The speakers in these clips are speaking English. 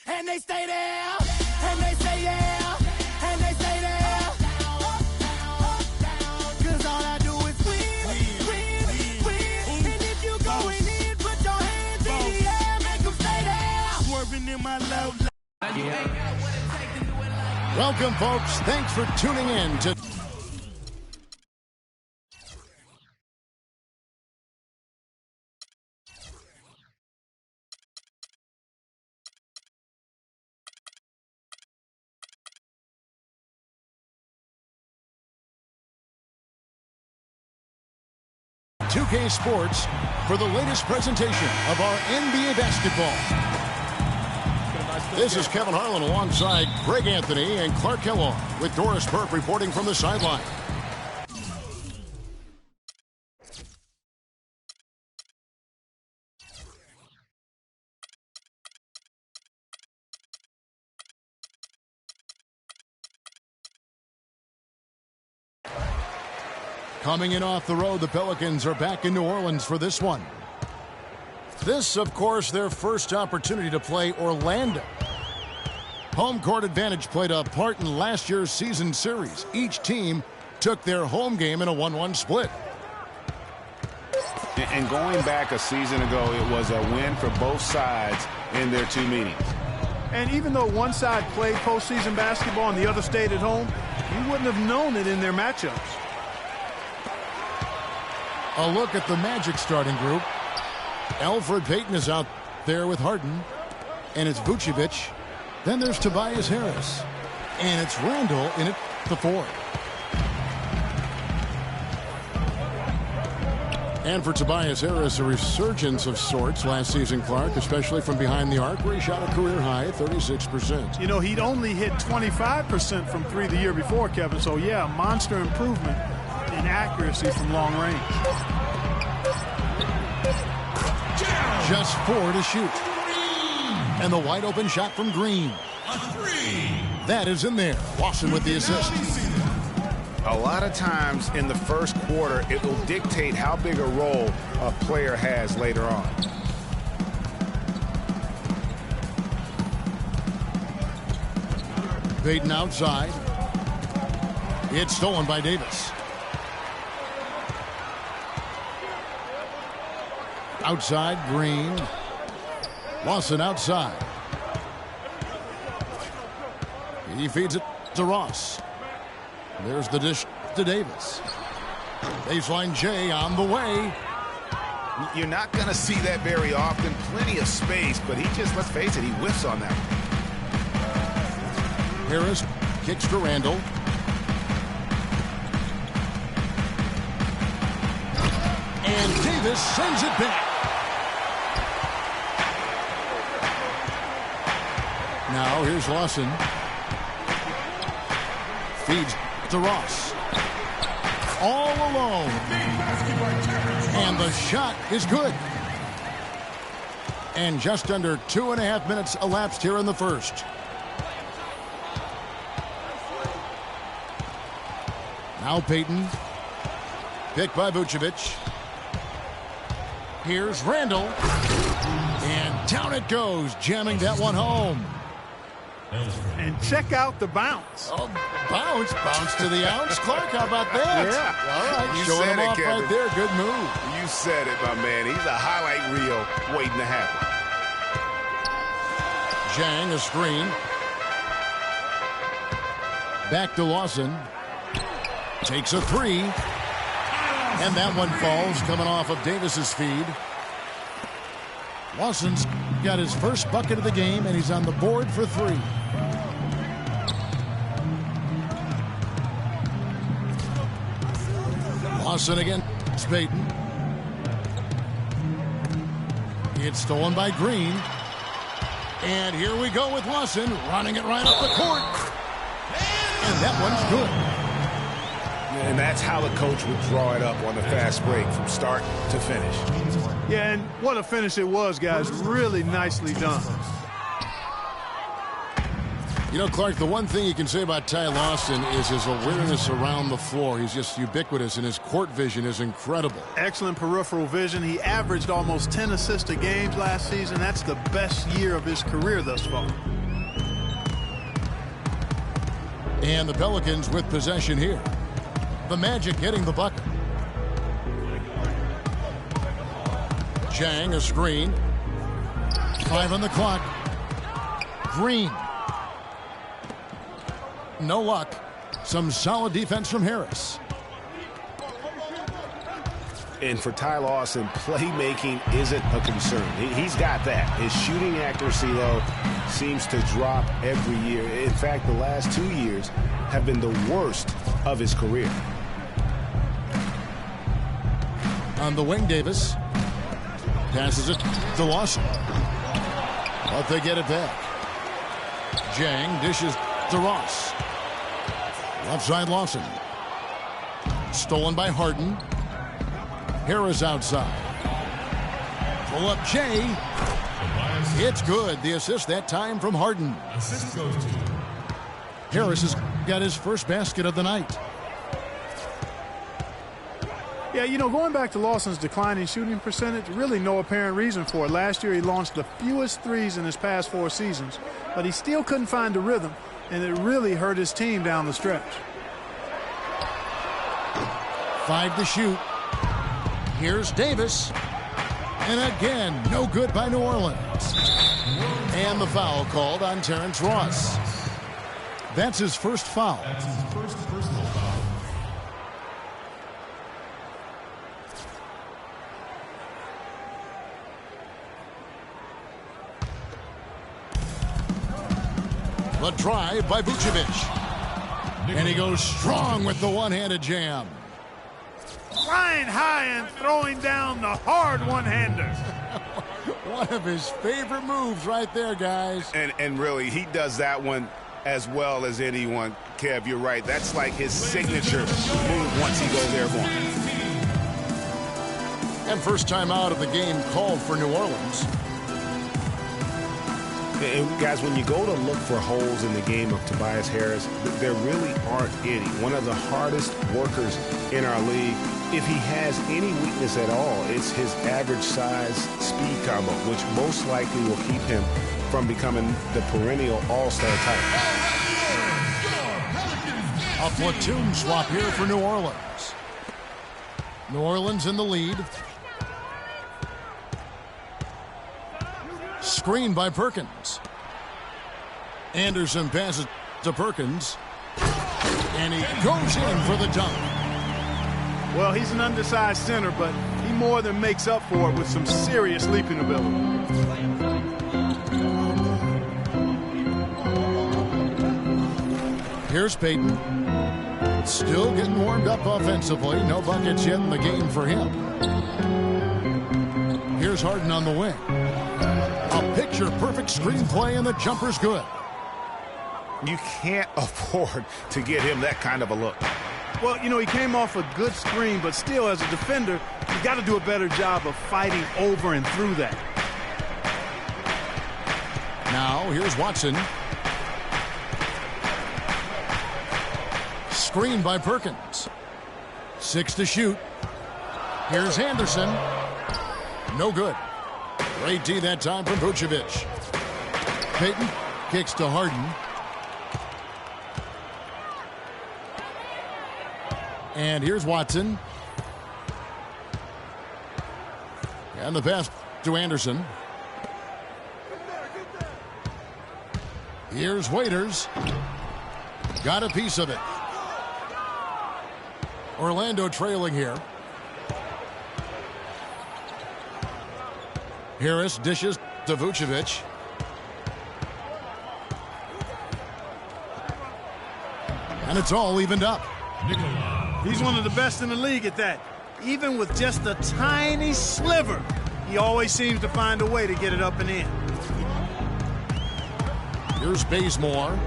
And they stay there, and they stay there, and they stay there. Cause all I do is win. And if you going in, put your hands in the air, make them stay there. Swerving in my low. Welcome, folks. Thanks for tuning in to 2K Sports for the latest presentation of our NBA basketball. This is Kevin Harlan alongside Greg Anthony and Clark Kellogg with Doris Burke reporting from the sideline. Coming in off the road, the Pelicans are back in New Orleans for this one. This, of course, their first opportunity to play Orlando. Home court advantage played a part in last year's season series. Each team took their home game in a 1-1 split. And going back a season ago, it was a win for both sides in their two meetings. And even though one side played postseason basketball and the other stayed at home, you wouldn't have known it in their matchups. A look at the Magic starting group. Elfrid Payton is out there with Harden. And it's Vucevic. Then there's Tobias Harris. And it's Randall in at the 4. And for Tobias Harris, a resurgence of sorts last season, Clark, especially from behind the arc, where he shot a career-high 36%. You know, he'd only hit 25% from 3 the year before, Kevin. So, yeah, monster improvement in accuracy from long range. Just 4 to shoot. And the wide open shot from Green. That is in there. Lawson with the assist. A lot of times in the first quarter, it will dictate how big a role a player has later on. Payton outside. It's stolen by Davis. Outside, Green. Lawson outside. He feeds it to Ross. There's the dish to Davis. Baseline J on the way. You're not going to see that very often. Plenty of space, but he just, let's face it, he whiffs on that one. Harris kicks to Randall. And Davis sends it back. Now here's Lawson. Feeds to Ross. All alone. And the shot is good. And just under 2.5 minutes elapsed here in the first. Now Payton. Picked by Vucevic. Here's Randall. And down it goes, jamming that one home. And check out the bounce. Oh, bounce to the ounce. Clark, how about that? Yeah. All right, You showing said him it, off Kevin. right there. Good move. You said it, my man. He's a highlight reel waiting to happen. Zhang, a screen. Back to Lawson. Takes a 3. And that one falls, coming off of Davis's feed. Lawson's got his first bucket of the game, and he's on the board for 3. Lawson against Payton. It's stolen by Green. And here we go with Lawson, running it right up the court. And that one's good. And that's how the coach would draw it up on the fast break from start to finish. Yeah, and what a finish it was, guys. Really nicely done. You know, Clark, the one thing you can say about Ty Lawson is his awareness around the floor. He's just ubiquitous, and his court vision is incredible. Excellent peripheral vision. He averaged almost 10 assists a game last season. That's the best year of his career thus far. And the Pelicans with possession here. The Magic getting the bucket. Chang, a screen. 5 on the clock. Green. No luck. Some solid defense from Harris. And for Ty Lawson, playmaking isn't a concern. He's got that. His shooting accuracy, though, seems to drop every year. In fact, the last 2 years have been the worst of his career. On the wing, Davis. Passes it to Lawson. But they get it back. Jang dishes to Ross. Left side Lawson. Stolen by Harden. Harris outside. Pull up Jay. It's good. The assist that time from Harden. Assist goes to Harris has got his first basket of the night. Yeah, you know, going back to Lawson's declining shooting percentage, really no apparent reason for it. Last year he launched the fewest threes in his past 4 seasons, but he still couldn't find the rhythm, and it really hurt his team down the stretch. 5 to shoot. Here's Davis. And again, no good by New Orleans. And the foul called on Terrence Ross. That's his first foul. That's his first personal foul. The drive by Vucevic. And he goes strong with the one-handed jam. Flying high and throwing down the hard one-hander. One of his favorite moves right there, guys. And really, he does that one as well as anyone. Kev, you're right. That's like his signature move once he goes airborne. And first time out of the game called for New Orleans. And guys, when you go to look for holes in the game of Tobias Harris, there really aren't any. One of the hardest workers in our league. If he has any weakness at all, it's his average size speed combo, which most likely will keep him from becoming the perennial all-star type. A platoon swap here for New Orleans. New Orleans in the lead. Screen by Perkins. Anderson passes to Perkins. And he goes in for the dunk. Well, he's an undersized center, but he more than makes up for it with some serious leaping ability. Here's Payton. Still getting warmed up offensively. No buckets yet in the game for him. Here's Harden on the wing. A picture-perfect screenplay, and the jumper's good. You can't afford to get him that kind of a look. Well, you know, he came off a good screen, but still, as a defender, you got to do a better job of fighting over and through that. Now, here's Watson. Screen by Perkins. 6 to shoot. Here's Anderson. No good. Great D that time from Vucevic. Payton kicks to Harden. And here's Watson. And the pass to Anderson. Here's Waiters. Got a piece of it. Orlando trailing here. Harris dishes to Vucevic. And it's all evened up. He's one of the best in the league at that. Even with just a tiny sliver, he always seems to find a way to get it up and in. Here's Bazemore.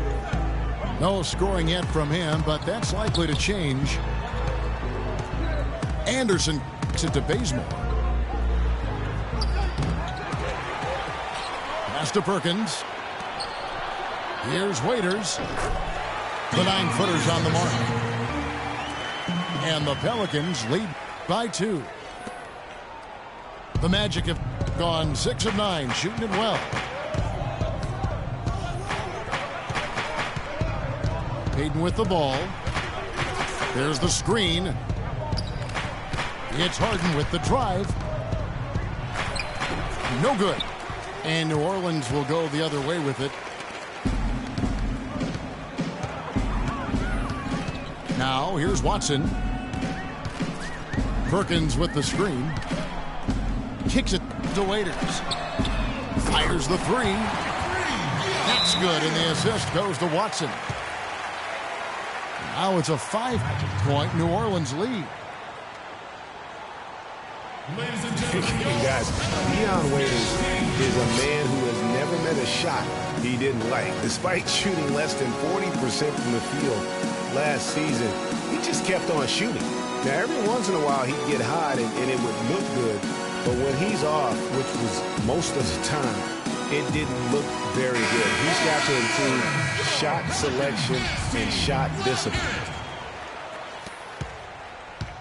No scoring yet from him, but that's likely to change. Anderson to Bazemore. Pass to Perkins. Here's Waiters. The 9-footers on the mark. And the Pelicans lead by 2. The Magic have gone 6 of 9, shooting it well. Hayden with the ball. There's the screen. It's Harden with the drive. No good. And New Orleans will go the other way with it. Now, here's Watson. Perkins with the screen. Kicks it to Waiters. Fires the 3. That's good, and the assist goes to Watson. Now it's a 5-point New Orleans lead. Ladies and gentlemen, guys, Dion Waiters is a man who has never met a shot he didn't like. Despite shooting less than 40% from the field last season, he just kept on shooting. Now, every once in a while, he'd get hot and it would look good. But when he's off, which was most of the time, it didn't look very good. He's got to improve shot selection and shot discipline.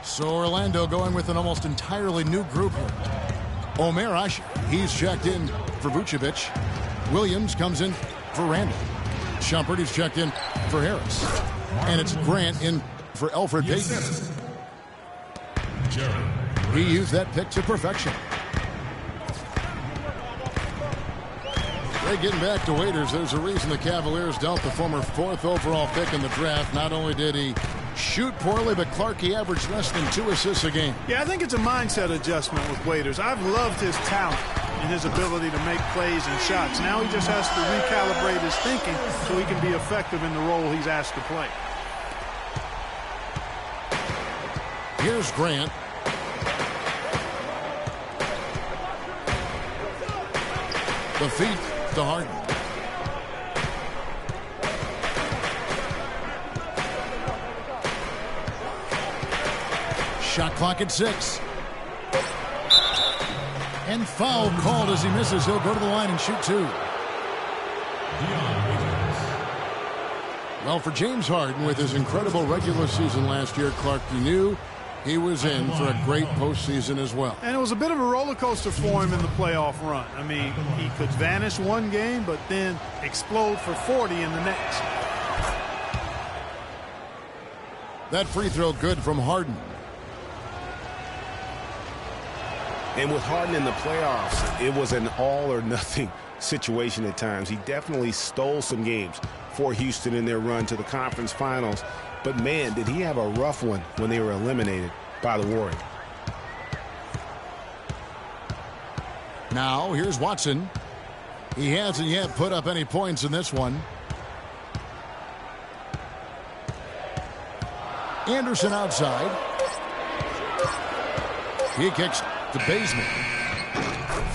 So Orlando going with an almost entirely new group here. Omer Asher, he's checked in for Vucevic. Williams comes in for Randall. Shumpert, he's checked in for Harris. And it's Grant in for Alfred Payton. He used that pick to perfection. Right, getting back to Waiters, there's a reason the Cavaliers dealt the former 4th overall pick in the draft. Not only did he shoot poorly, but Clark, he averaged less than 2 assists a game. Yeah, I think it's a mindset adjustment with Waiters. I've loved his talent and his ability to make plays and shots. Now he just has to recalibrate his thinking so he can be effective in the role he's asked to play. Here's Grant. The feet to Harden. Shot clock at 6. And foul called as he misses. He'll go to the line and shoot 2. Well, for James Harden, with his incredible regular season last year, Clark, you knew he was in for a great postseason as well. And it was a bit of a roller coaster for him in the playoff run. I mean, he could vanish one game, but then explode for 40 in the next. That free throw good from Harden. And with Harden in the playoffs, it was an all-or-nothing situation at times. He definitely stole some games for Houston in their run to the conference finals. But, man, did he have a rough one when they were eliminated by the Warriors. Now, here's Watson. He hasn't yet put up any points in this one. Anderson outside. He kicks to Bazemore.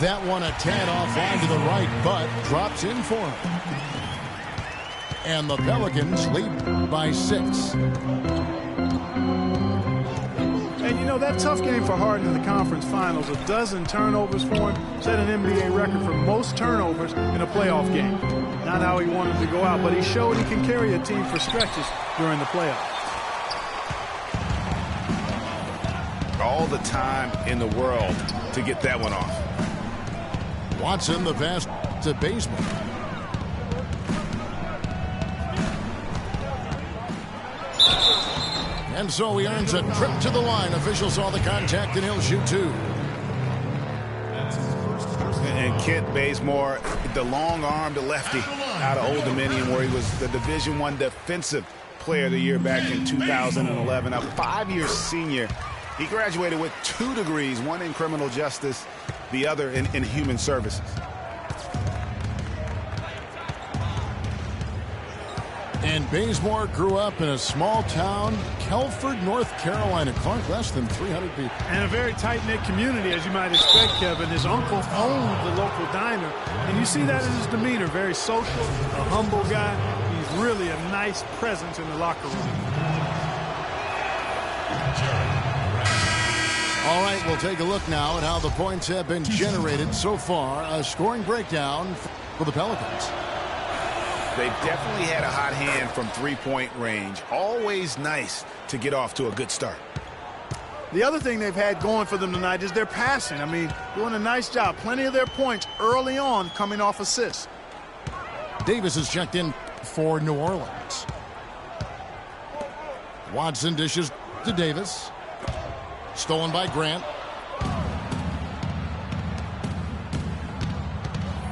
That one a tad offline to the right, but drops in for him. And the Pelicans lead by 6. And, you know, that tough game for Harden in the conference finals, 12 turnovers for him, set an NBA record for most turnovers in a playoff game. Not how he wanted to go out, but he showed he can carry a team for stretches during the playoffs. All the time in the world to get that one off. Watson, the pass to Bazemore. And so he earns a trip to the line. Officials saw the contact, and he'll shoot 2. And Kent Bazemore, the long-armed lefty out of Old Dominion, where he was the Division I Defensive Player of the Year back in 2011. A 5-year senior. He graduated with 2 degrees, one in criminal justice, the other in human services. And Bazemore grew up in a small town, Kelford, North Carolina. Clark, less than 300 people. And a very tight-knit community, as you might expect, Kevin. His uncle owned the local diner, and you see that in his demeanor. Very social, a humble guy. He's really a nice presence in the locker room. All right, we'll take a look now at how the points have been generated so far. A scoring breakdown for the Pelicans. They've definitely had a hot hand from three-point range. Always nice to get off to a good start. The other thing they've had going for them tonight is their passing. I mean, doing a nice job. Plenty of their points early on coming off assists. Davis is checked in for New Orleans. Watson dishes to Davis. Stolen by Grant.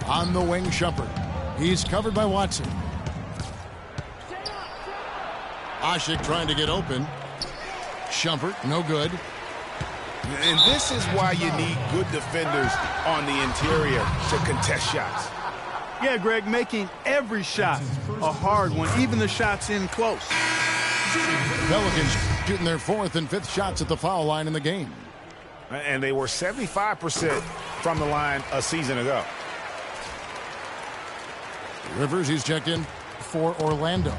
On the wing, Shumpert. He's covered by Watson. Asik trying to get open. Shumpert, no good. And this is why you need good defenders on the interior to contest shots. Yeah, Greg, making every shot a hard one, even the shots in close. Pelicans shooting their 4th and 5th shots at the foul line in the game. And they were 75% from the line a season ago. Rivers, he's checked in for Orlando.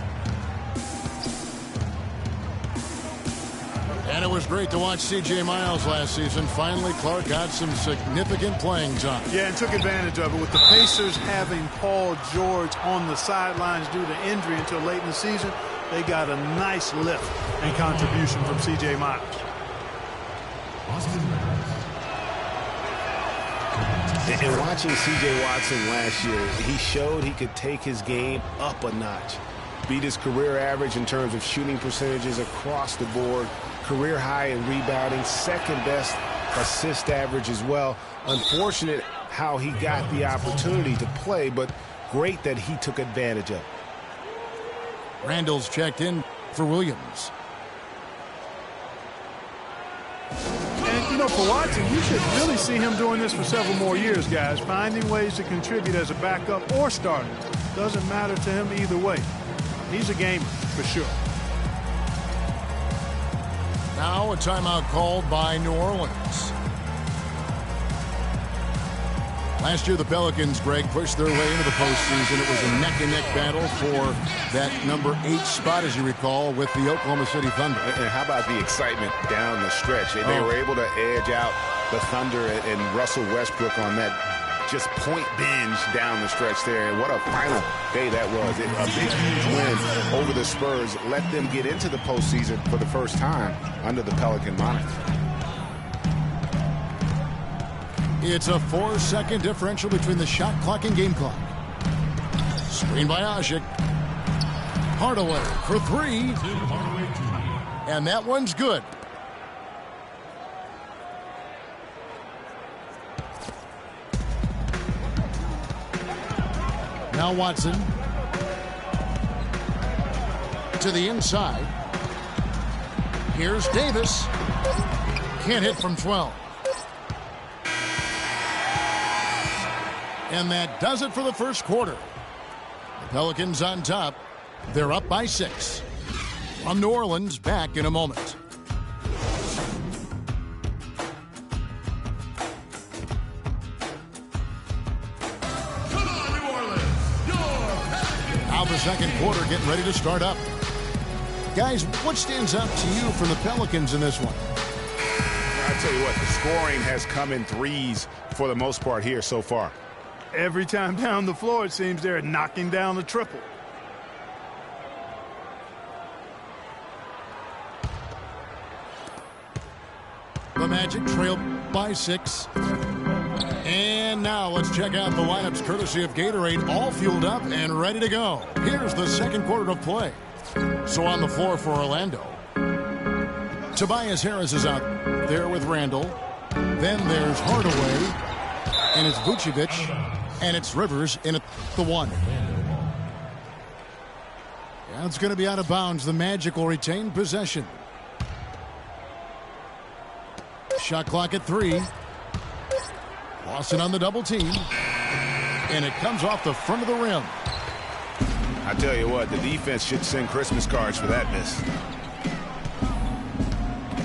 And it was great to watch C.J. Miles last season. Finally, Clark got some significant playing time. Yeah, and took advantage of it with the Pacers having Paul George on the sidelines due to injury until late in the season. They got a nice lift and contribution from C.J. Miles. And watching C.J. Watson last year, he showed he could take his game up a notch. Beat his career average in terms of shooting percentages across the board. Career high in rebounding, second best assist average as well. Unfortunate how he got the opportunity to play, but great that he took advantage of it. Randall's checked in for Williams. And, you know, for Watson, you should really see him doing this for several more years, guys. Finding ways to contribute as a backup or starter. Doesn't matter to him either way. He's a gamer, for sure. Now a timeout called by New Orleans. Last year, the Pelicans, Greg, pushed their way into the postseason. It was a neck-and-neck battle for that number 8 spot, as you recall, with the Oklahoma City Thunder. And how about the excitement down the stretch? They were able to edge out the Thunder and Russell Westbrook on that just point binge down the stretch there. And what a final day that was. A big, huge win over the Spurs. Let them get into the postseason for the first time under the Pelican moniker. It's a 4-second differential between the shot clock and game clock. Screen by Asik. Hardaway for 3. And that one's good. Now Watson. To the inside. Here's Davis. Can't hit from 12. And that does it for the first quarter. The Pelicans on top. They're up by 6. From New Orleans, back in a moment. Now the second quarter getting ready to start up. Guys, what stands out to you from the Pelicans in this one? I'll tell you what, the scoring has come in threes for the most part here so far. Every time down the floor, it seems they're knocking down the triple. The Magic trail by 6. And now let's check out the lineups courtesy of Gatorade, all fueled up and ready to go. Here's the second quarter of play. So on the floor for Orlando, Tobias Harris is out there with Randall. Then there's Hardaway. And it's Vucevic, and it's Rivers in at the 1. Yeah, it's going to be out of bounds. The Magic will retain possession. Shot clock at 3. Lawson on the double team. And it comes off the front of the rim. I tell you what, the defense should send Christmas cards for that miss.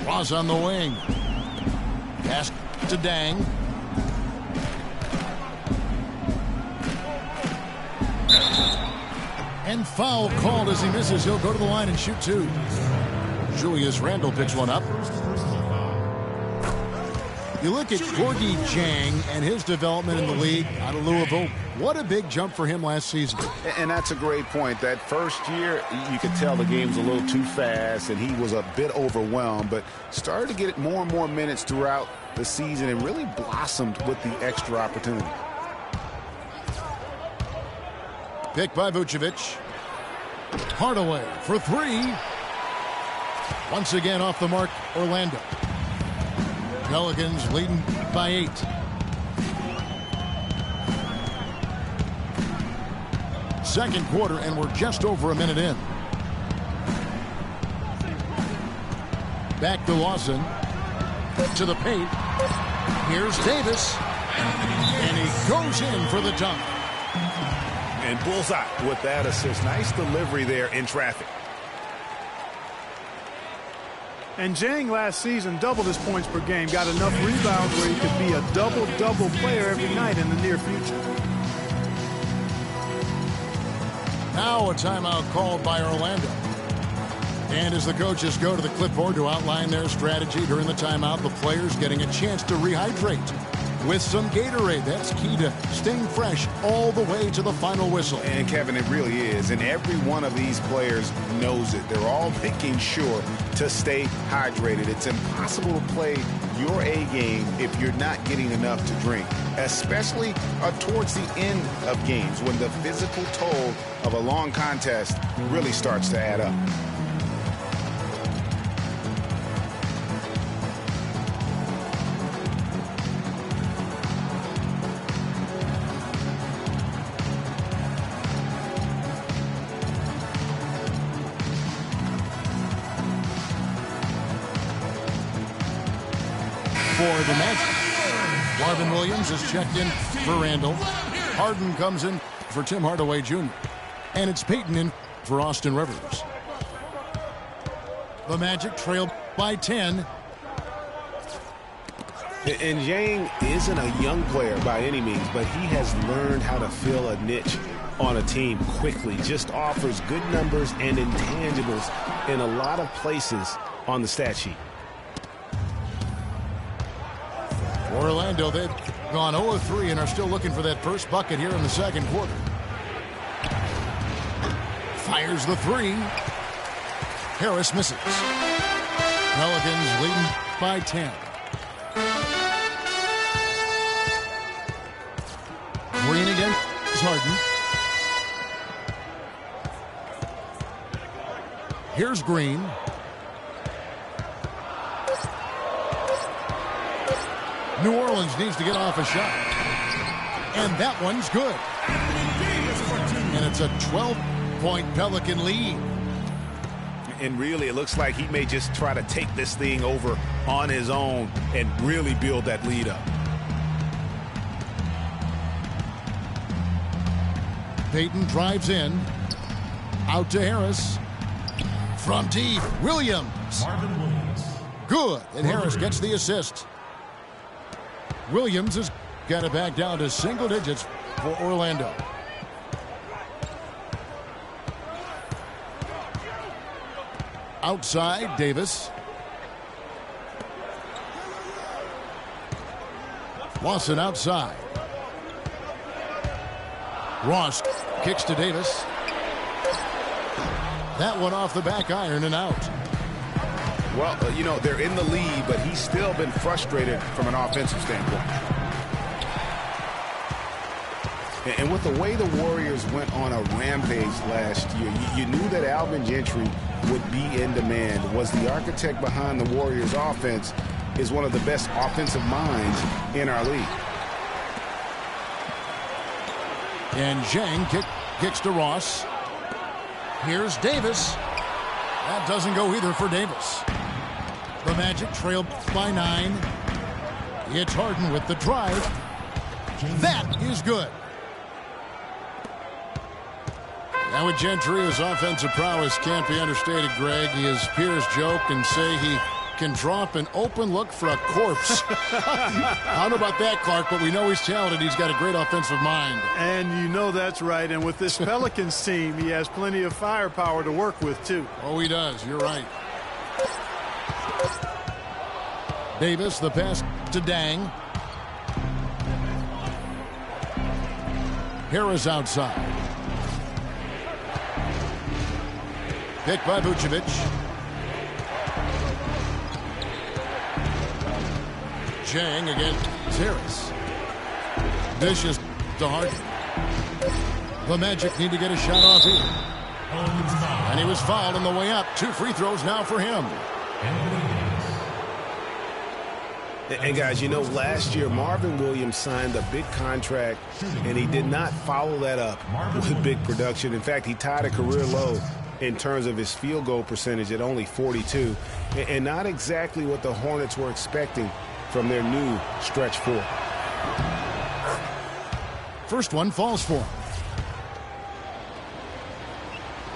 Ross on the wing. Pass to Dang. And foul called as he misses. He'll go to the line and shoot 2. Julius Randle picks one up. You look at Gorgie Jang and his development in the league out of Louisville. What a big jump for him last season. And that's a great point. That first year, you could tell the game was a little too fast, and he was a bit overwhelmed, but started to get more and more minutes throughout the season and really blossomed with the extra opportunity. Pick by Vucevic. Hardaway for three. Once again off the mark, Orlando. Pelicans leading by 8. Second quarter, and we're just over a minute in. Back to Lawson. To the paint. Here's Davis. And he goes in for the dunk. And bullseye with that assist. Nice delivery there in traffic. And Jang last season doubled his points per game, got enough rebounds where he could be a double-double player every night in the near future. Now a timeout called by Orlando. And as the coaches go to the clipboard to outline their strategy during the timeout, the players getting a chance to rehydrate with some Gatorade. That's key to staying fresh all the way to the final whistle. And Kevin, it really is. And every one of these players knows it. They're all making sure to stay hydrated. It's impossible to play your A game if you're not getting enough to drink, especially towards the end of games when the physical toll of a long contest really starts to add up. For the Magic, Marvin Williams is checked in for Randall. Harden comes in for Tim Hardaway Jr. And it's Peyton in for Austin Rivers. The Magic trail by 10. And Yang isn't a young player by any means, but he has learned how to fill a niche on a team quickly. Just offers good numbers and intangibles in a lot of places on the stat sheet. Orlando, they've gone 0-3 and are still looking for that first bucket here in the second quarter. Fires the three. Harris misses. Pelicans leading by 10. Green again. Harden. Here's Green. New Orleans needs to get off a shot. And that one's good. And it's a 12-point Pelican lead. And really, it looks like he may just try to take this thing over on his own and really build that lead up. Peyton drives in. Out to Harris. From deep, Williams. Good. And Harris gets the assist. Williams has got it back down to single digits for Orlando. Outside, Davis. Lawson outside. Ross kicks to Davis. That one off the back iron and out. Well, you know, they're in the lead, but he's still been frustrated from an offensive standpoint. And with the way the Warriors went on a rampage last year, you knew that Alvin Gentry would be in demand. Was the architect behind the Warriors' offense, is one of the best offensive minds in our league. And Zhang kicks to Ross. Here's Davis. That doesn't go either for Davis. The Magic trail by 9. It's Harden with the drive. That is good. Now with Gentry, his offensive prowess can't be understated, Greg. His peers joke and say he can drop an open look for a corpse. I don't know about that, Clark, but we know he's talented. He's got a great offensive mind. And you know that's right. And with this Pelicans team, he has plenty of firepower to work with, too. Oh, he does. You're right. Davis, the pass to Dang. Harris outside. Picked by Vucevic. Chang against Harris. Dishes to Harden. The Magic need to get a shot off here. And he was fouled on the way up. 2 free throws now for him. And guys, you know, last year Marvin Williams signed a big contract, and he did not follow that up with big production. In fact, he tied a career low in terms of his field goal percentage at only 42, and not exactly what the Hornets were expecting from their new stretch 4. First one falls for him.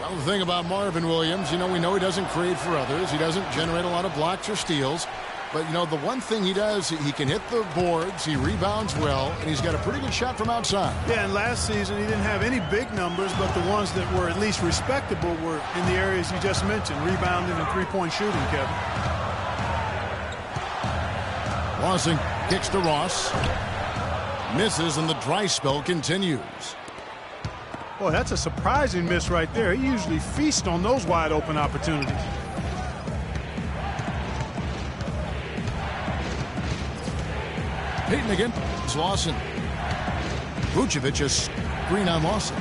Well, the thing about Marvin Williams, you know, we know he doesn't create for others. He doesn't generate a lot of blocks or steals. But, you know, the one thing he does, he can hit the boards, he rebounds well, and he's got a pretty good shot from outside. Yeah, and last season he didn't have any big numbers, but the ones that were at least respectable were in the areas you just mentioned, rebounding and three-point shooting, Kevin. Lawson kicks to Ross. Misses, and the dry spell continues. Boy, that's a surprising miss right there. He usually feasts on those wide-open opportunities. Payton again. It's Lawson. Vucevic is screen on Lawson.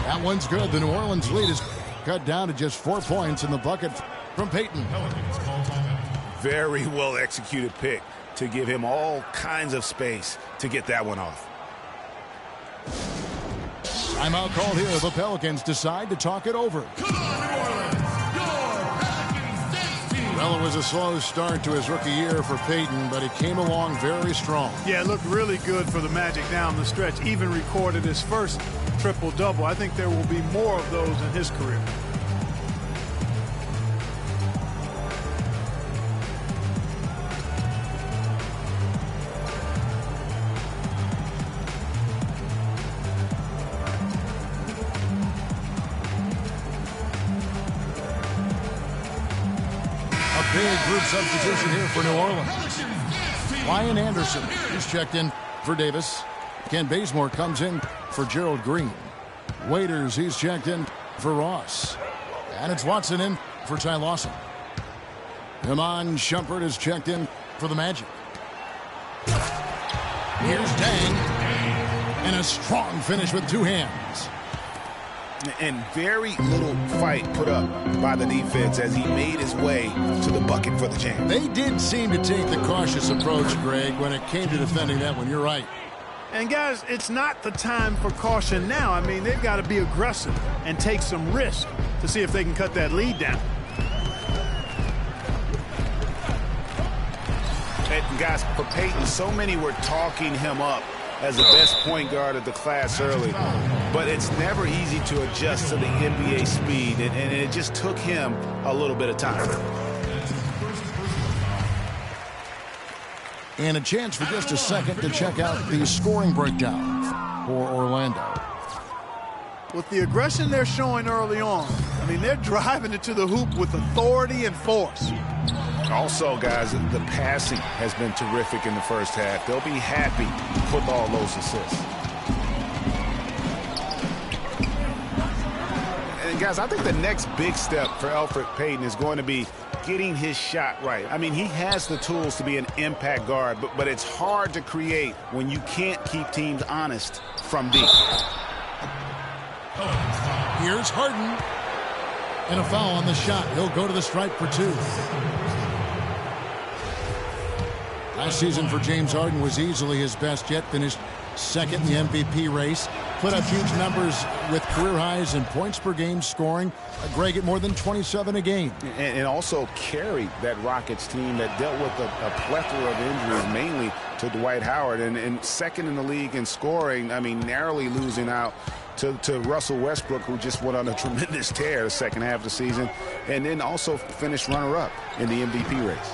That one's good. The New Orleans lead is cut down to just 4 points in the bucket from Payton. Very well executed pick to give him all kinds of space to get that one off. Timeout called here. The Pelicans decide to talk it over. Come on, New Orleans! Your Pelicans dance team! Well, it was a slow start to his rookie year for Payton, but he came along very strong. Yeah, it looked really good for the Magic down the stretch. Even recorded his first triple-double. I think there will be more of those in his career. Big group substitution here for New Orleans. Ryan Anderson, he's checked in for Davis. Ken Bazemore comes in for Gerald Green. Waiters, he's checked in for Ross. And it's Watson in for Ty Lawson. Iman Shumpert is checked in for the Magic. Here's Dang. And a strong finish with 2 hands. And very little fight put up by the defense as he made his way to the bucket for the jam. They did seem to take the cautious approach, Greg, when it came to defending that one. You're right. And, guys, it's not the time for caution now. I mean, they've got to be aggressive and take some risk to see if they can cut that lead down. And, guys, for Payton, so many were talking him up as the best point guard of the class early. But it's never easy to adjust to the NBA speed, and it just took him a little bit of time. And a chance for just a second to check out the scoring breakdown for Orlando. With the aggression they're showing early on, I mean, they're driving it to the hoop with authority and force. Also, guys, the passing has been terrific in the first half. They'll be happy with all those assists. And, guys, I think the next big step for Elfrid Payton is going to be getting his shot right. I mean, he has the tools to be an impact guard, but it's hard to create when you can't keep teams honest from deep. Here's Harden. And a foul on the shot. He'll go to the stripe for 2. Last season for James Harden was easily his best yet. Finished second in the MVP race. Put up huge numbers with career highs in points per game scoring. Greg at more than 27 a game. And also carried that Rockets team that dealt with a plethora of injuries, mainly to Dwight Howard. And second in the league in scoring, I mean, narrowly losing out to Russell Westbrook, who just went on a tremendous tear the second half of the season. And then also finished runner-up in the MVP race.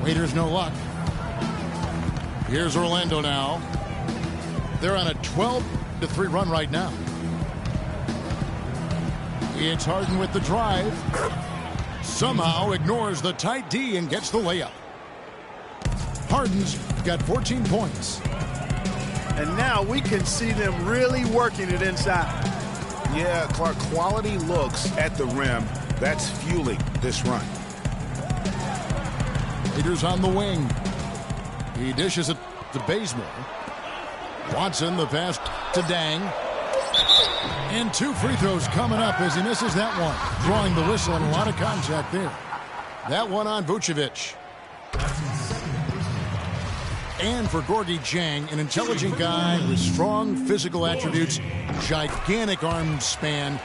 Waiters no luck. Here's Orlando now. They're on a 12-3 run right now. It's Harden with the drive. Somehow ignores the tight D and gets the layup. Harden's got 14 points. And now we can see them really working it inside. Yeah, Clark, quality looks at the rim. That's fueling this run. Peters on the wing. He dishes it to Bazemore. Watson, the pass to Dang. And 2 free throws coming up as he misses that one. Drawing the whistle and a lot of contact there. That one on Vucevic. And for Gorgui Dieng, an intelligent guy with strong physical attributes, gigantic arm span,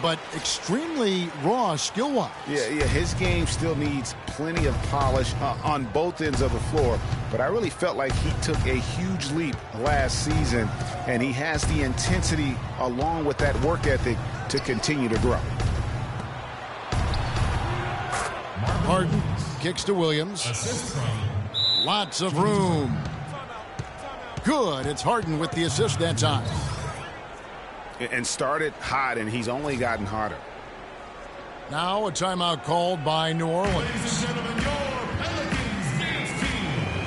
but extremely raw skill-wise. Yeah, his game still needs plenty of polish on both ends of the floor, but I really felt like he took a huge leap last season, and he has the intensity along with that work ethic to continue to grow. Harden kicks to Williams. Lots of room. Good. It's Harden with the assist that time. And started hot, and he's only gotten hotter. Now a timeout called by New Orleans.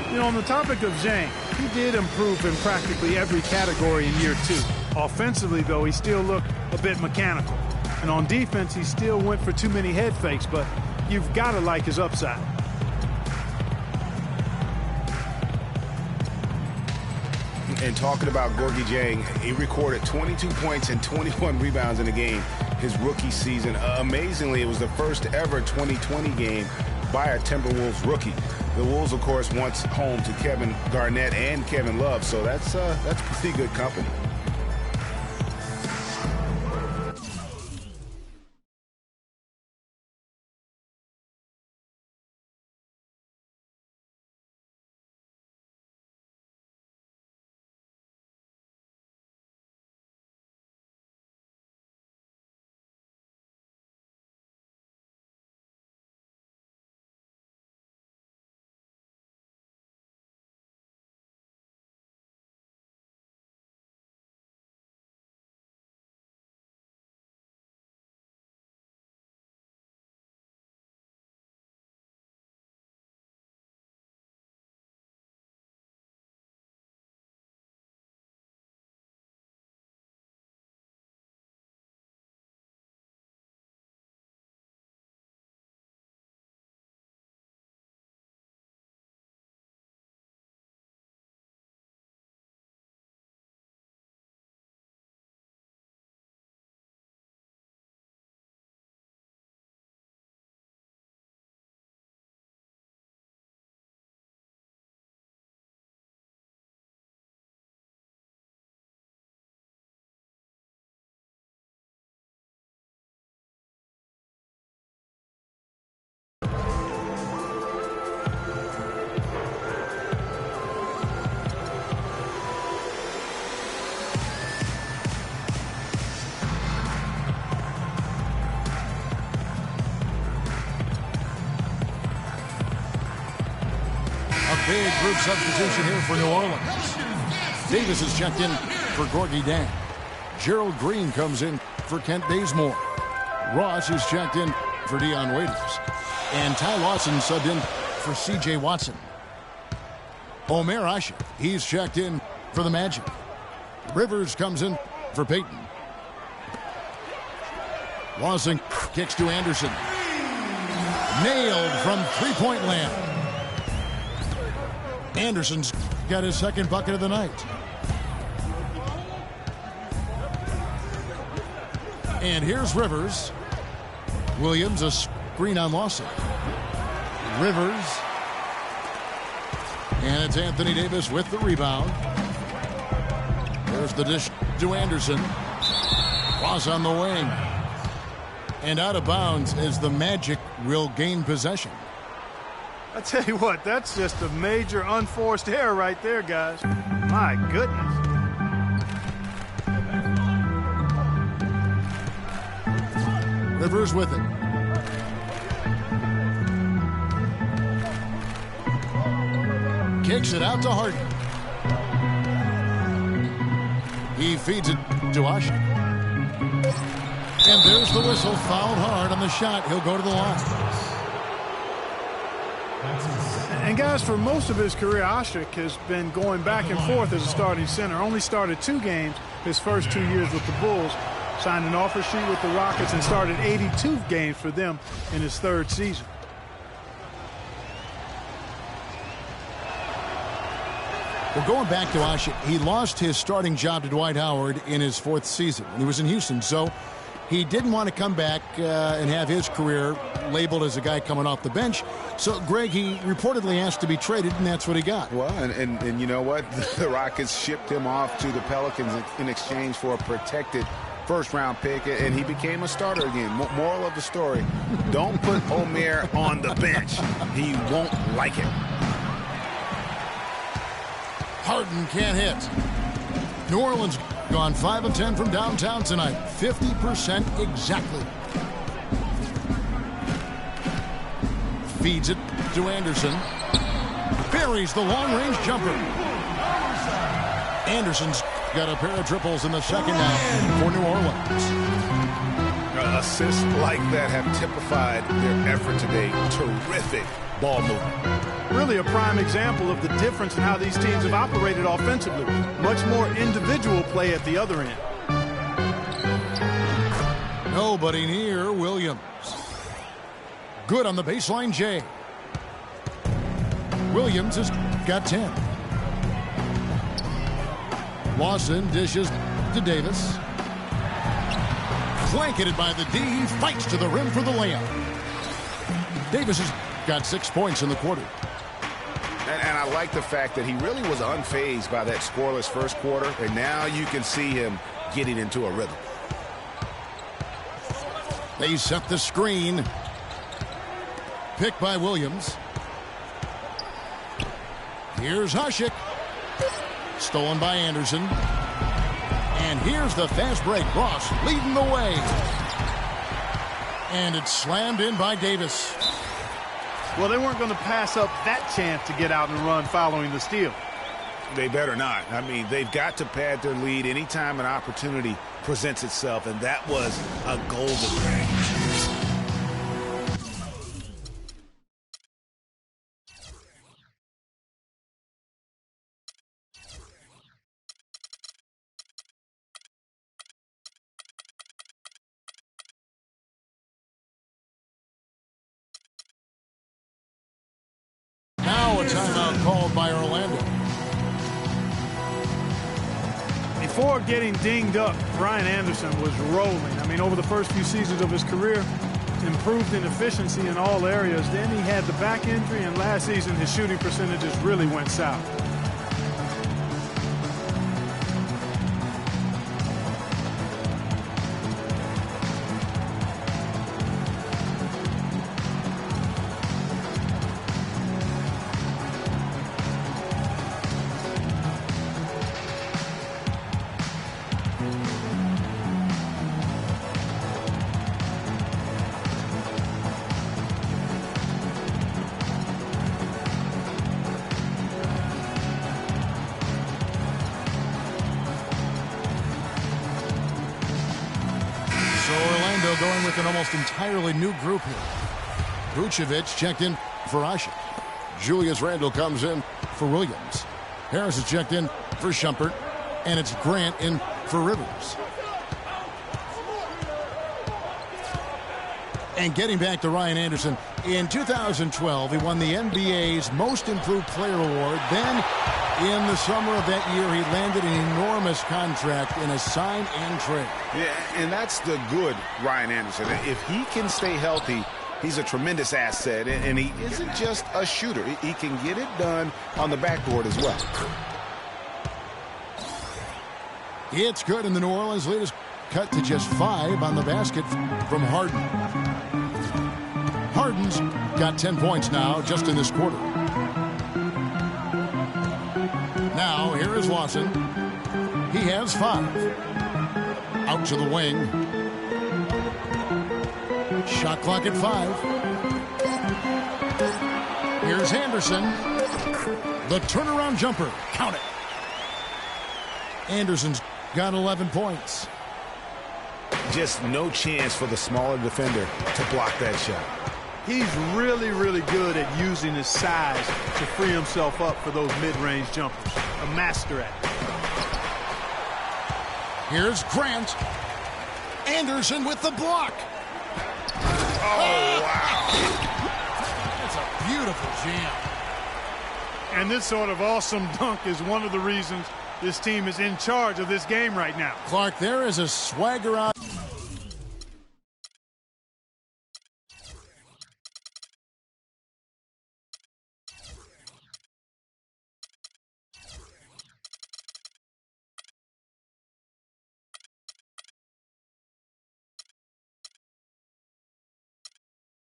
You know, on the topic of Dieng, he did improve in practically every category in year 2. Offensively, though, he still looked a bit mechanical. And on defense, he still went for too many head fakes, but you've got to like his upside. And talking about Gorgui Dieng, he recorded 22 points and 21 rebounds in the game his rookie season. Amazingly, it was the first ever 2020 game by a Timberwolves rookie. The Wolves, of course, once home to Kevin Garnett and Kevin Love, so that's pretty good company. Big group substitution here for New Orleans. Davis is checked in for Gorgui Dieng. Gerald Green comes in for Kent Bazemore. Ross is checked in for Dion Waiters. And Ty Lawson subbed in for C.J. Watson. Omer Asha, he's checked in for the Magic. Rivers comes in for Peyton. Lawson kicks to Anderson. Nailed from three-point land. Anderson's got his second bucket of the night. And here's Rivers. Williams, a screen on Lawson. Rivers. And it's Anthony Davis with the rebound. There's the dish to Anderson. Ross on the wing. And out of bounds as the Magic will gain possession. I tell you what, that's just a major unforced error right there, guys. My goodness. Rivers with it. Kicks it out to Harden. He feeds it to Asha. And there's the whistle. Fouled hard on the shot. He'll go to the line. And guys, for most of his career, Oshik has been going back and forth as a starting center. Only started 2 games his first 2 years with the Bulls. Signed an offer sheet with the Rockets and started 82 games for them in his 3rd season. Well, going back to Oshik, he lost his starting job to Dwight Howard in his 4th season. He was in Houston, so he didn't want to come back and have his career labeled as a guy coming off the bench. So, Greg, he reportedly asked to be traded, and that's what he got. Well, and you know what? The Rockets shipped him off to the Pelicans in exchange for a protected first-round pick, and he became a starter again. Moral of the story, don't put Omer on the bench. He won't like it. Harden can't hit. New Orleans gone 5 of 10 from downtown tonight. 50% exactly. Feeds it to Anderson. Buries the long-range jumper. Anderson's got a pair of triples in the second half for New Orleans. Assists like that have typified their effort today. Terrific ball movement. Really a prime example of the difference in how these teams have operated offensively. Much more individual play at the other end. Nobody near Williams. Good on the baseline, Jay. Williams has got 10. Lawson dishes to Davis. Blanketed by the D. He fights to the rim for the layup. Davis has got 6 points in the quarter. And I like the fact that he really was unfazed by that scoreless first quarter, and now you can see him getting into a rhythm. They set the screen. Picked by Williams. Here's Hushik. Stolen by Anderson. And here's the fast break. Ross leading the way. And it's slammed in by Davis. Well, they weren't going to pass up that chance to get out and run following the steal. They better not. I mean, they've got to pad their lead anytime an opportunity presents itself, and that was a golden thing. Now a timeout called by Orlando. Before getting dinged up, Brian Anderson was rolling. I mean, over the first few seasons of his career, improved in efficiency in all areas. Then he had the back injury, and last season his shooting percentages really went south. Going with an almost entirely new group here. Vucevic checked in for Oshik. Julius Randle comes in for Williams. Harris is checked in for Shumpert. And it's Grant in for Rivers. And getting back to Ryan Anderson, in 2012, he won the NBA's Most Improved Player Award. Then, in the summer of that year, he landed an enormous contract in a sign and trade. Yeah, and that's the good Ryan Anderson. If he can stay healthy, he's a tremendous asset, and he isn't just a shooter. He can get it done on the backboard as well. It's good, and the New Orleans lead is cut to just 5 on the basket from Harden. Harden's got 10 points now just in this quarter. Now, here is Lawson. He has 5. Out to the wing. Shot clock at 5. Here's Anderson. The turnaround jumper. Count it. Anderson's got 11 points. Just no chance for the smaller defender to block that shot. He's really, really good at using his size to free himself up for those mid-range jumpers. A master at it. Here's Grant. Anderson with the block. Oh, wow. That's a beautiful jam. And this sort of awesome dunk is one of the reasons this team is in charge of this game right now. Clark, there is a swagger out.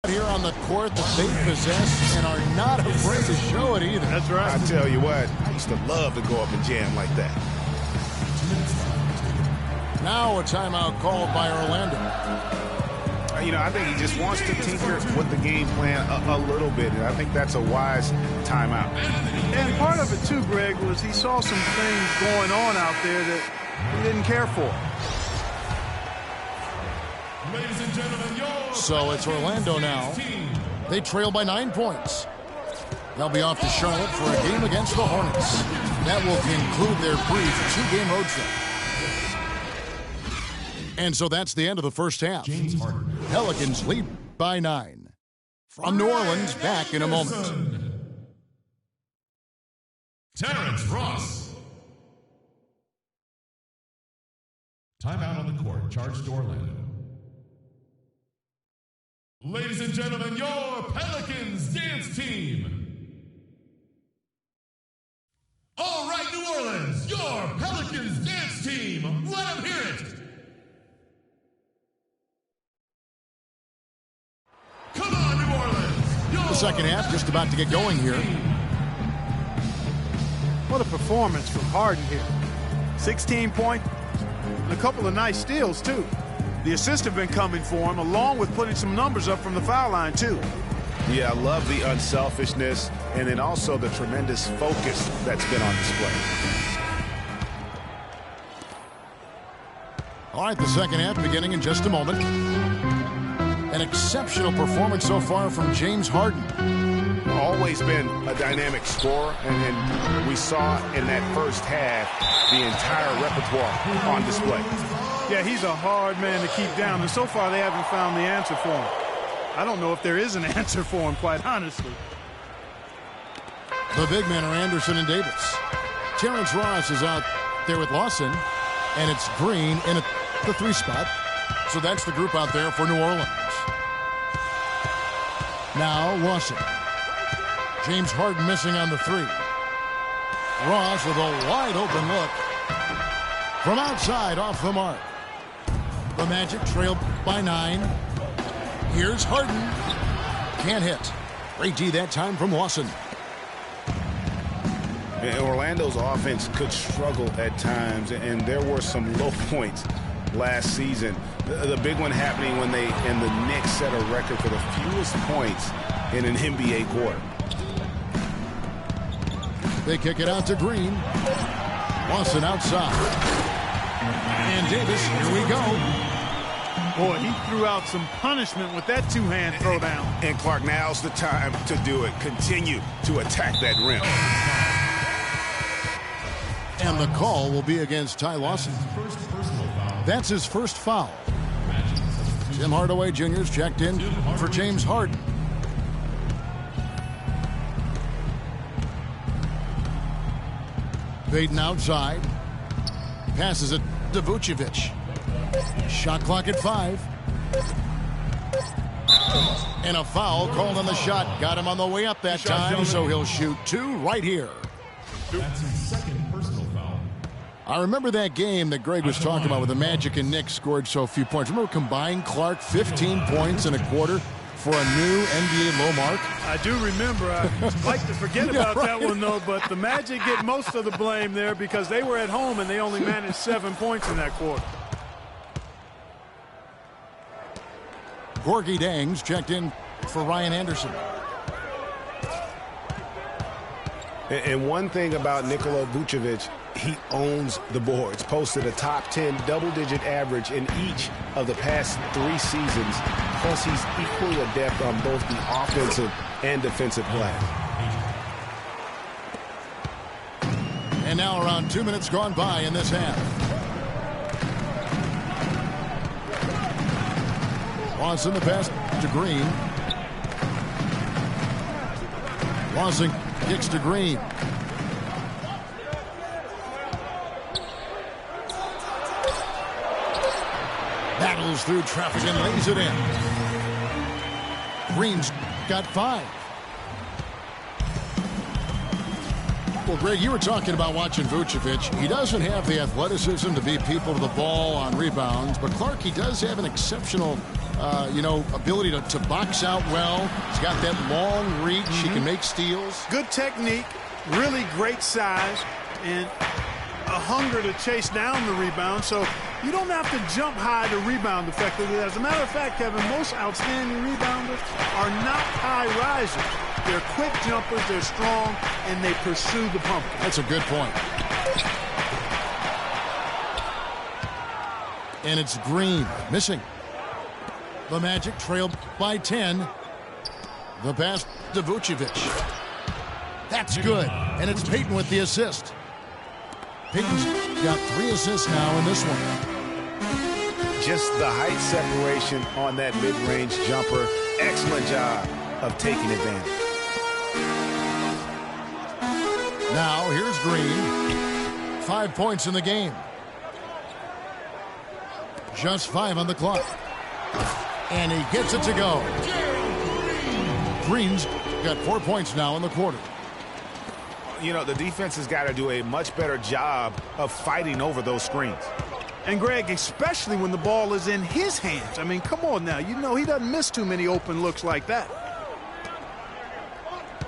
Here on the court that they possess and are not afraid to show it either. That's right. I tell you what, I used to love to go up and jam like that. Now a timeout called by Orlando. You know, I think he just wants to tinker with the game plan a little bit, and I think that's a wise timeout. And part of it, too, Greg, was he saw some things going on out there that he didn't care for. Ladies and gentlemen, So it's Orlando now. They trail by 9 points. They'll be off to Charlotte for a game against the Hornets. That will conclude their brief two-game road trip. And so that's the end of the first half. Pelicans lead by 9. From New Orleans, back in a moment. Terrence Ross. Timeout on the court. Charge to Orlando. Ladies and gentlemen, your Pelicans dance team. All right, New Orleans, your Pelicans dance team. Let them hear it. Come on, New Orleans. The second half just about to get going here. What a performance from Harden here. 16 points and a couple of nice steals, too. The assists have been coming for him, along with putting some numbers up from the foul line, too. Yeah, I love the unselfishness and then also the tremendous focus that's been on display. All right, the second half beginning in just a moment. An exceptional performance so far from James Harden. Always been a dynamic scorer, and we saw in that first half the entire repertoire on display. Yeah, he's a hard man to keep down, and so far they haven't found the answer for him. I don't know if there is an answer for him, quite honestly. The big men are Anderson and Davis. Terrence Ross is out there with Lawson, and it's Green in the 3 spot. So that's the group out there for New Orleans. Now Lawson. James Harden missing on the 3. Ross with a wide open look. From outside, off the mark. The Magic trail by 9. Here's Harden. Can't hit. Great D that time from Lawson. And Orlando's offense could struggle at times, and there were some low points last season. The big one happening when the Knicks set a record for the fewest points in an NBA quarter. They kick it out to Green. Lawson outside. And Davis, here we go. Boy, he threw out some punishment with that two-hand throwdown. And Clark, now's the time to do it. Continue to attack that rim. And the call will be against Ty Lawson. That's his first foul. Tim Hardaway Jr.'s checked in for James Harden. Payton outside. Passes it to Vucevic. Shot clock at 5. And a foul called on the shot. Got him on the way up that time, so he'll shoot 2 right here. That's his second personal foul. I remember that game that Greg was talking about with the Magic and Knicks scored so few points. Remember combined, Clark, 15 points in a quarter for a new NBA low mark? I do remember. I like to forget about that one, though, but the Magic get most of the blame there because they were at home and they only managed 7 points in that quarter. Gorgie Dangs checked in for Ryan Anderson. And one thing about Nikola Vucevic, he owns the boards. Posted a top 10 double-digit average in each of the past 3 seasons. Plus, he's equally adept on both the offensive and defensive glass. And now around 2 minutes gone by in this half. Lawson the pass to Green. Lawson kicks to Green. Battles through traffic and lays it in. Green's got 5. Well, Greg, you were talking about watching Vucevic. He doesn't have the athleticism to beat people to the ball on rebounds, but Clark, he does have an exceptional ability to box out well. He's got that long reach. He can make steals. Good technique, really great size, and a hunger to chase down the rebound. So you don't have to jump high to rebound effectively. As a matter of fact, Kevin, most outstanding rebounders are not high risers. They're quick jumpers, they're strong, and they pursue the pumpkin. That's a good point. And it's Green missing. The Magic trailed by 10. The pass to Vucevic. That's good. And it's Payton with the assist. Payton's got 3 assists now in this one. Just the height separation on that mid-range jumper. Excellent job of taking advantage. Now here's Green. 5 points in the game. Just 5 on the clock. And he gets it to go. Green's got 4 points now in the quarter. You know, the defense has got to do a much better job of fighting over those screens. And, Greg, especially when the ball is in his hands. I mean, come on now. You know he doesn't miss too many open looks like that.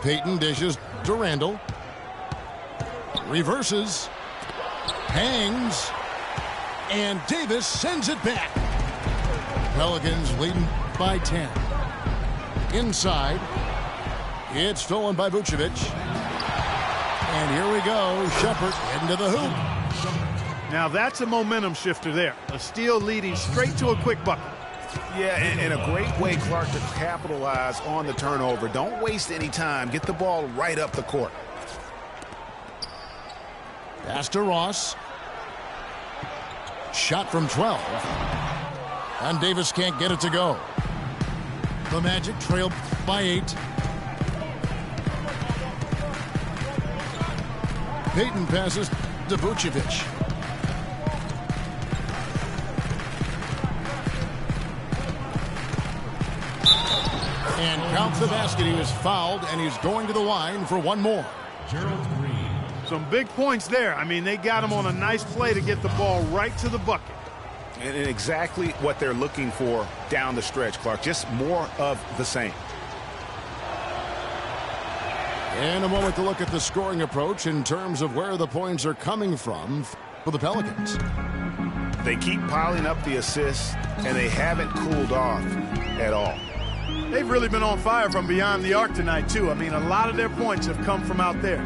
Payton dishes to Randall. Reverses. Hangs. And Davis sends it back. Pelicans leading by 10. Inside. It's stolen by Vucevic. And here we go. Shepard into the hoop. Now that's a momentum shifter there. A steal leading straight to a quick bucket. Yeah, and a great way, Clark, to capitalize on the turnover. Don't waste any time. Get the ball right up the court. Pass to Ross. Shot from 12. And Davis can't get it to go. The Magic trail by 8. Payton passes to Vucevic. And counts the basket. He was fouled, and he's going to the line for one more. Gerald Green. Some big points there. I mean, they got him on a nice play to get the ball right to the bucket. And exactly what they're looking for down the stretch, Clark. Just more of the same. In a moment to look at the scoring approach in terms of where the points are coming from for the Pelicans. They keep piling up the assists, and they haven't cooled off at all. They've really been on fire from beyond the arc tonight, too. I mean, a lot of their points have come from out there.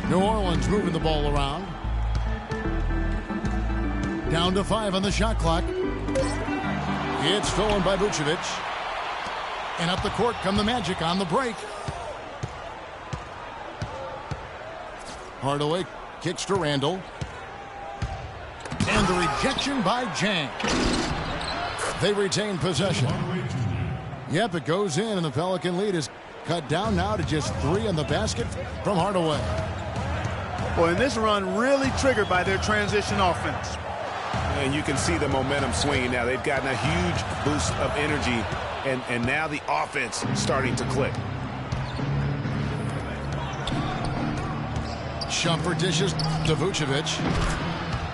New Orleans moving the ball around. Down to 5 on the shot clock. It's stolen by Vucevic. And up the court come the Magic on the break. Hardaway kicks to Randall. And the rejection by Jang. They retain possession. Yep, it goes in, and the Pelican lead is cut down now to just 3 on the basket from Hardaway. Well, and this run really triggered by their transition offense. And you can see the momentum swinging now. They've gotten a huge boost of energy, and now the offense starting to click. Shumpert dishes to Vucevic.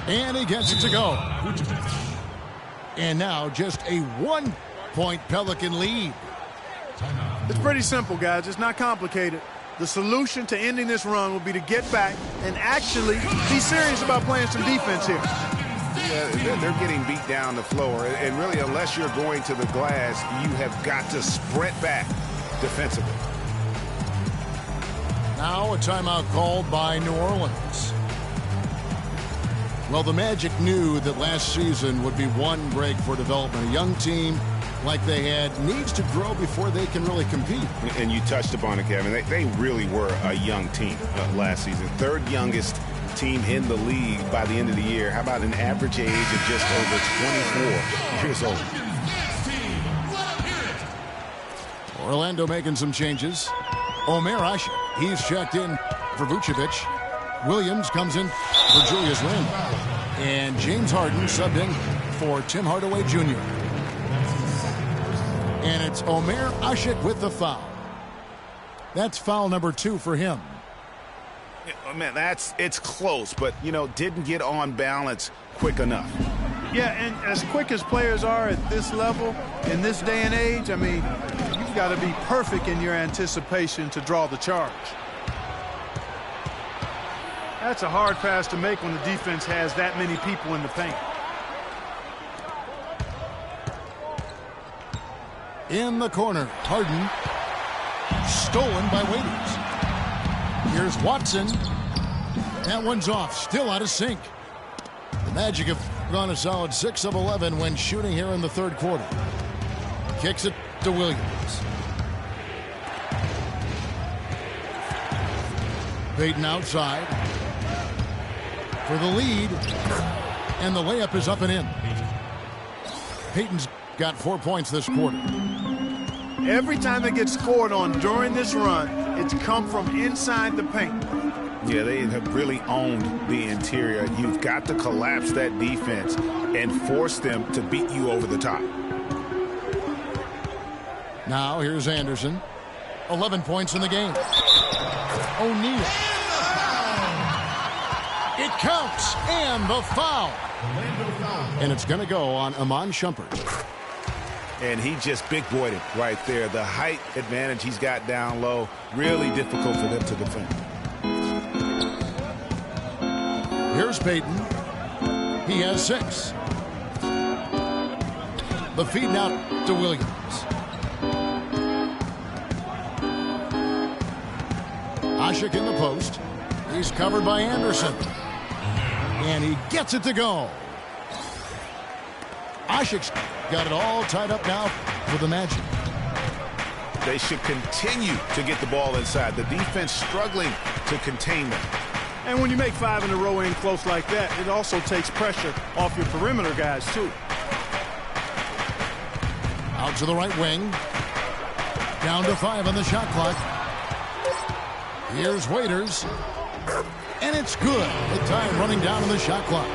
And he gets it to go. And now just a 1-point Pelican lead. It's pretty simple, guys. It's not complicated. The solution to ending this run will be to get back and actually be serious about playing some defense here. Yeah, they're getting beat down the floor. And really, unless you're going to the glass, you have got to sprint back defensively. Now a timeout called by New Orleans. Well, the Magic knew that last season would be one break for development. A young team like they had needs to grow before they can really compete. And you touched upon it, Kevin. They really were a young team last season. Third youngest team in the league by the end of the year. How about an average age of just over 24 years old? Orlando making some changes. Omer Asher, he's checked in for Vucevic. Williams comes in for Julius Randle. And James Harden subbed in for Tim Hardaway Jr. And it's Omer Asher with the foul. That's foul number 2 for him. Oh, man, it's close, but, didn't get on balance quick enough. Yeah, and as quick as players are at this level, in this day and age, I mean, you've got to be perfect in your anticipation to draw the charge. That's a hard pass to make when the defense has that many people in the paint. In the corner, Harden. Stolen by Waiters. Here's Watson. That one's off, still out of sync. The Magic have gone a solid 6 of 11 when shooting here in the third quarter. Kicks it to Williams. Payton outside for the lead, and the layup is up and in. Payton's got 4 points this quarter. Every time they get scored on during this run, it's come from inside the paint. Yeah, they have really owned the interior. You've got to collapse that defense and force them to beat you over the top. Now here's Anderson. 11 points in the game. O'Neal. It counts, and the foul. And it's going to go on Iman Shumpert. And he just big-boyed it right there. The height advantage he's got down low, really difficult for them to defend. Here's Payton. He has 6. The feed now to Williams. Ashik in the post. He's covered by Anderson. And he gets it to go. Ashik's got it all tied up now for the Magic. They should continue to get the ball inside. The defense struggling to contain them. And when you make 5 in a row in close like that, it also takes pressure off your perimeter guys, too. Out to the right wing. Down to 5 on the shot clock. Here's Waiters. And it's good. The time running down on the shot clock.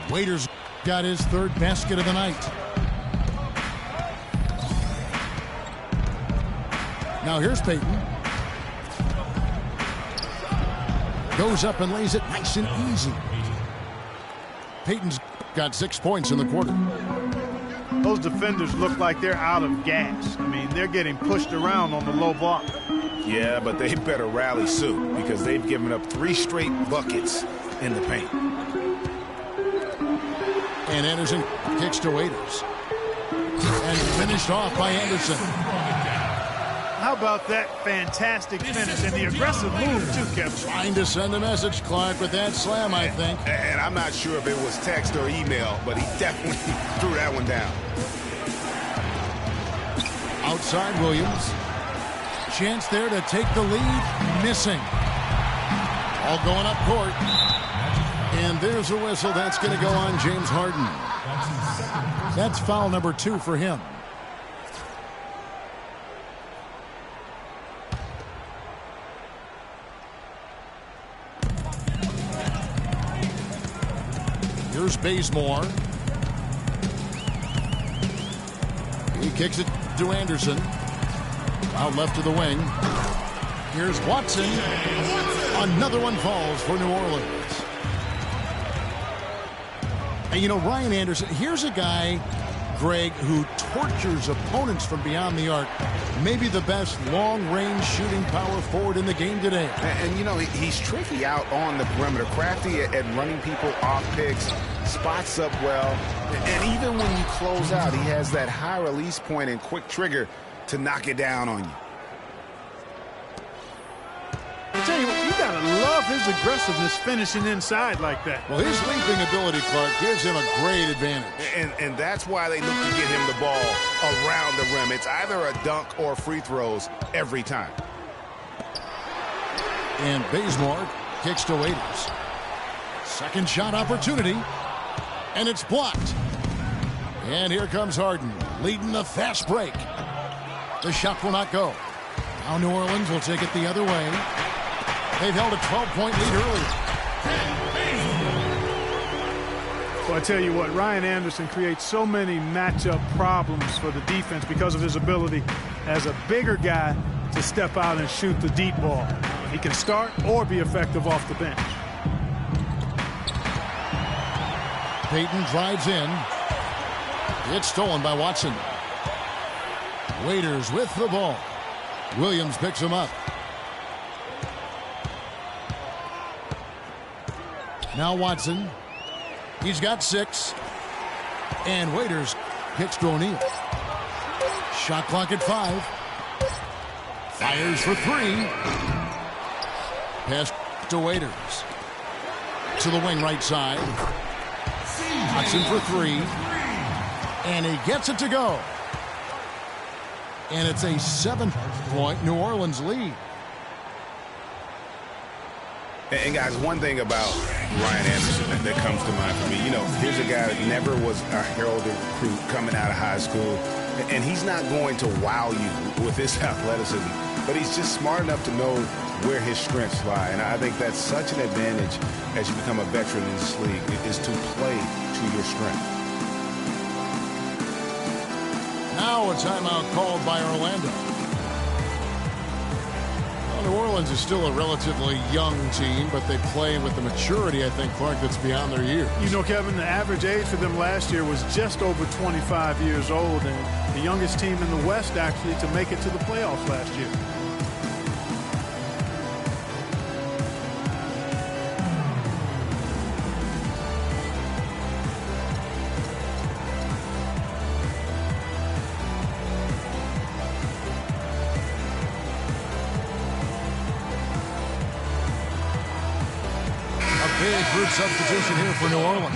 Waiters got his 3rd basket of the night. Now here's Payton. Goes up and lays it nice and easy. Payton's got 6 points in the quarter. Those defenders look like they're out of gas. I mean, they're getting pushed around on the low block. Yeah, but they better rally soon because they've given up 3 straight buckets in the paint. And Anderson kicks to Waiters. And finished off by Anderson. How about that fantastic finish and the aggressive move, too, Kevin? Trying to send a message, Clark, with that slam, I think. And I'm not sure if it was text or email, but he definitely threw that one down. Outside Williams. Chance there to take the lead. Missing. All going up court. And there's a whistle. That's going to go on James Harden. That's foul number 2 for him. Here's Bazemore. He kicks it to Anderson. Out left to the wing. Here's Watson. Another one falls for New Orleans. And Ryan Anderson, here's a guy, Greg, who tortures opponents from beyond the arc. Maybe the best long-range shooting power forward in the game today. And he's tricky out on the perimeter, crafty at running people off picks, spots up well, and even when you close out, he has that high release point and quick trigger to knock it down on you. love his aggressiveness finishing inside like that. Well, his leaping ability, Clark, gives him a great advantage. And that's why they look to get him the ball around the rim. It's either a dunk or free throws every time. And Bazemore kicks to Waiters. Second shot opportunity. And it's blocked. And here comes Harden, leading the fast break. The shot will not go. Now New Orleans will take it the other way. They've held a 12-point lead earlier. Well, I tell you what, Ryan Anderson creates so many matchup problems for the defense because of his ability as a bigger guy to step out and shoot the deep ball. He can start or be effective off the bench. Payton drives in. It's stolen by Watson. Waiters with the ball. Williams picks him up. Now Watson. He's got 6. And Waiters kicks to O'Neal. Shot clock at 5. Fires for 3. Pass to Waiters. To the wing right side. Watson for 3. And he gets it to go. And it's a 7-point New Orleans lead. And guys, one thing about Ryan Anderson that comes to mind for me, you know, here's a guy that never was a heralded recruit coming out of high school. And he's not going to wow you with his athleticism, but he's just smart enough to know where his strengths lie. And I think that's such an advantage as you become a veteran in this league, is to play to your strength. Now a timeout called by Orlando. Well, New Orleans is still a relatively young team, but they play with the maturity, I think, Clark, that's beyond their years. You know, Kevin, the average age for them last year was just over 25 years old, and the youngest team in the West, actually, to make it to the playoffs last year. Big group substitution here for New Orleans.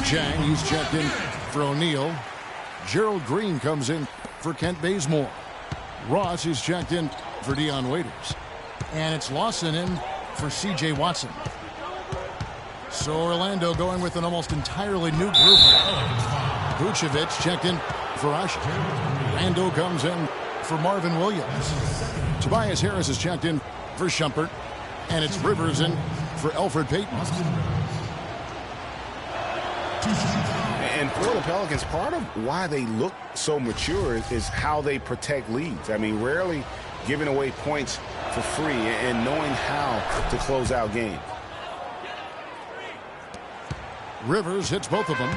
Jang, he's checked in for O'Neal. Gerald Green comes in for Kent Bazemore. Ross, he's checked in for Dion Waiters. And it's Lawson in for C.J. Watson. So Orlando going with an almost entirely new group. Vucevic checked in for Usher. Randall comes in for Marvin Williams. Tobias Harris is checked in for Shumpert. And it's Rivers in for Elfrid Payton. And for the Pelicans, part of why they look so mature is how they protect leads. I mean, rarely giving away points for free and knowing how to close out games. Rivers hits both of them.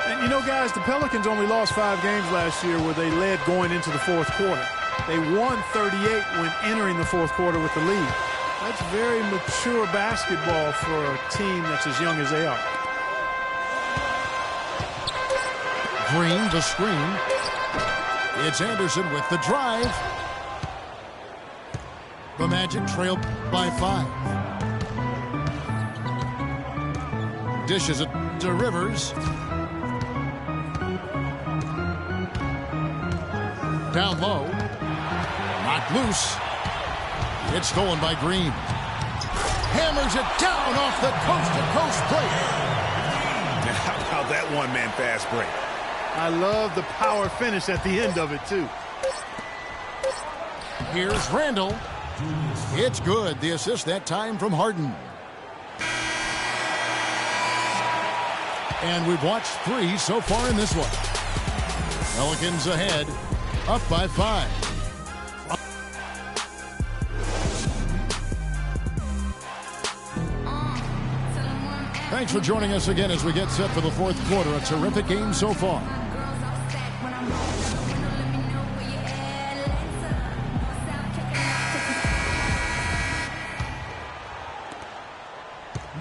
And you know, guys, the Pelicans only lost 5 games last year where they led going into the fourth quarter. They won 38 when entering the fourth quarter with the lead. That's very mature basketball for a team that's as young as they are. Green to screen. It's Anderson with the drive. The Magic trail by 5. Dishes it to Rivers. Down low. Knocked loose. It's stolen by Green. Hammers it down off the coast-to-coast plate. How about that one-man fast break? I love the power finish at the end of it, too. Here's Randall. It's good. The assist that time from Harden. And we've watched 3 so far in this one. Pelicans ahead, up by 5. Thanks for joining us again as we get set for the fourth quarter. A terrific game so far.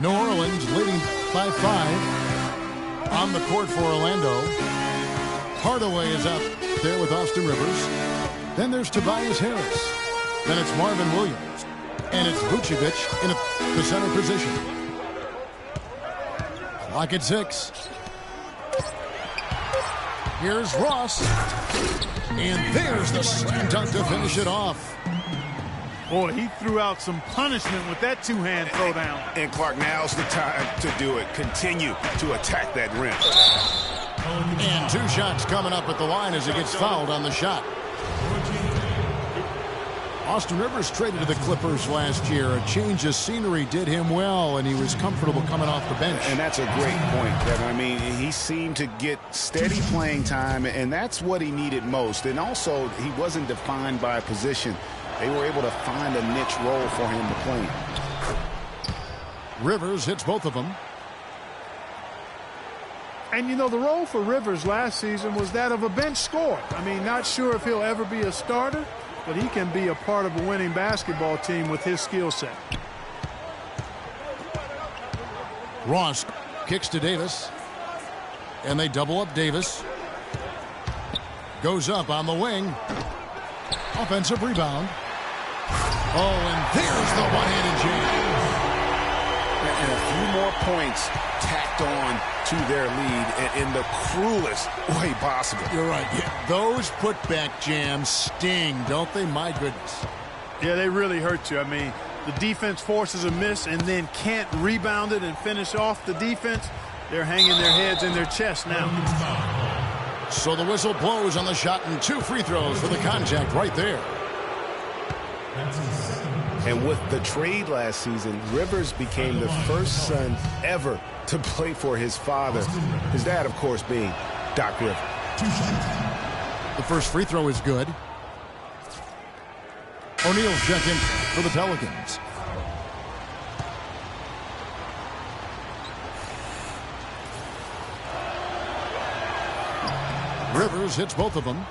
New Orleans leading by 5 on the court for Orlando. Hardaway is out there with Austin Rivers. Then there's Tobias Harris. Then it's Marvin Williams. And it's Vucevic in the center position. Clock at 6. Here's Ross. And there's the slam dunk to finish it off. Boy, he threw out some punishment with that two-hand throwdown. And Clark, now's the time to do it. Continue to attack that rim. And 2 shots coming up at the line as he gets fouled on the shot. Austin Rivers traded to the Clippers last year. A change of scenery did him well, and he was comfortable coming off the bench. And that's a great point, Kevin. I mean, he seemed to get steady playing time, and that's what he needed most. And also, he wasn't defined by a position. They were able to find a niche role for him to play in. Rivers hits both of them. And, you know, the role for Rivers last season was that of a bench scorer. I mean, not sure if he'll ever be a starter, but he can be a part of a winning basketball team with his skill set. Ross kicks to Davis. And they double up Davis. Goes up on the wing. Offensive rebound. Oh, and there's the one-handed jam. And a few more points tacked on to their lead in the cruelest way possible. You're right. Yeah, those putback jams sting, don't they? My goodness. Yeah, they really hurt you. I mean, the defense forces a miss and then can't rebound it and finish off the defense. They're hanging their heads in their chest now. So the whistle blows on the shot and 2 free throws for the contact right there. And with the trade last season, Rivers became the first son ever to play for his father. His dad, of course, being Doc Rivers. The first free throw is good. O'Neal checking for the Pelicans. Rivers hits both of them.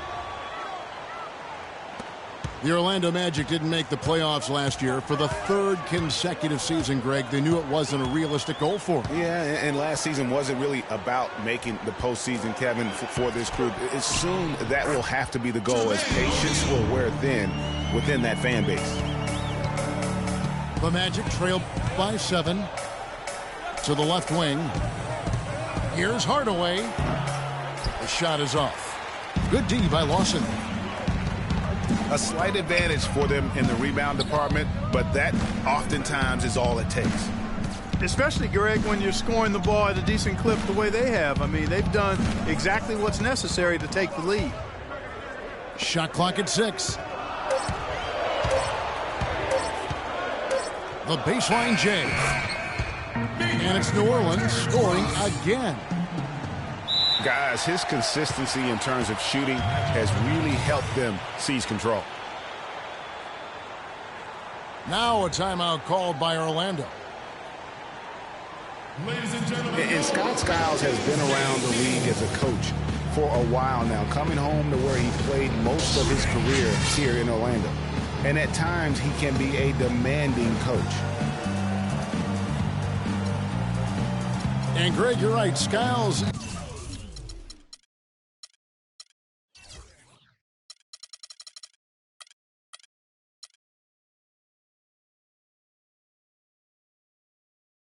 The Orlando Magic didn't make the playoffs last year for the 3rd consecutive season, Greg. They knew it wasn't a realistic goal for them. Yeah, and last season wasn't really about making the postseason, Kevin, for this group. It's soon that will have to be the goal as patience will wear thin within that fan base. The Magic trail by 7 to the left wing. Here's Hardaway. The shot is off. Good D by Lawson. A slight advantage for them in the rebound department, but that oftentimes is all it takes. Especially, Greg, when you're scoring the ball at a decent clip the way they have. I mean, they've done exactly what's necessary to take the lead. Shot clock at 6. The baseline J. And it's New Orleans scoring again. Guys, his consistency in terms of shooting has really helped them seize control. Now a timeout called by Orlando. Ladies and gentlemen. And Scott Skiles has been around the league as a coach for a while now, coming home to where he played most of his career here in Orlando. And at times, he can be a demanding coach. And Greg, you're right. Skiles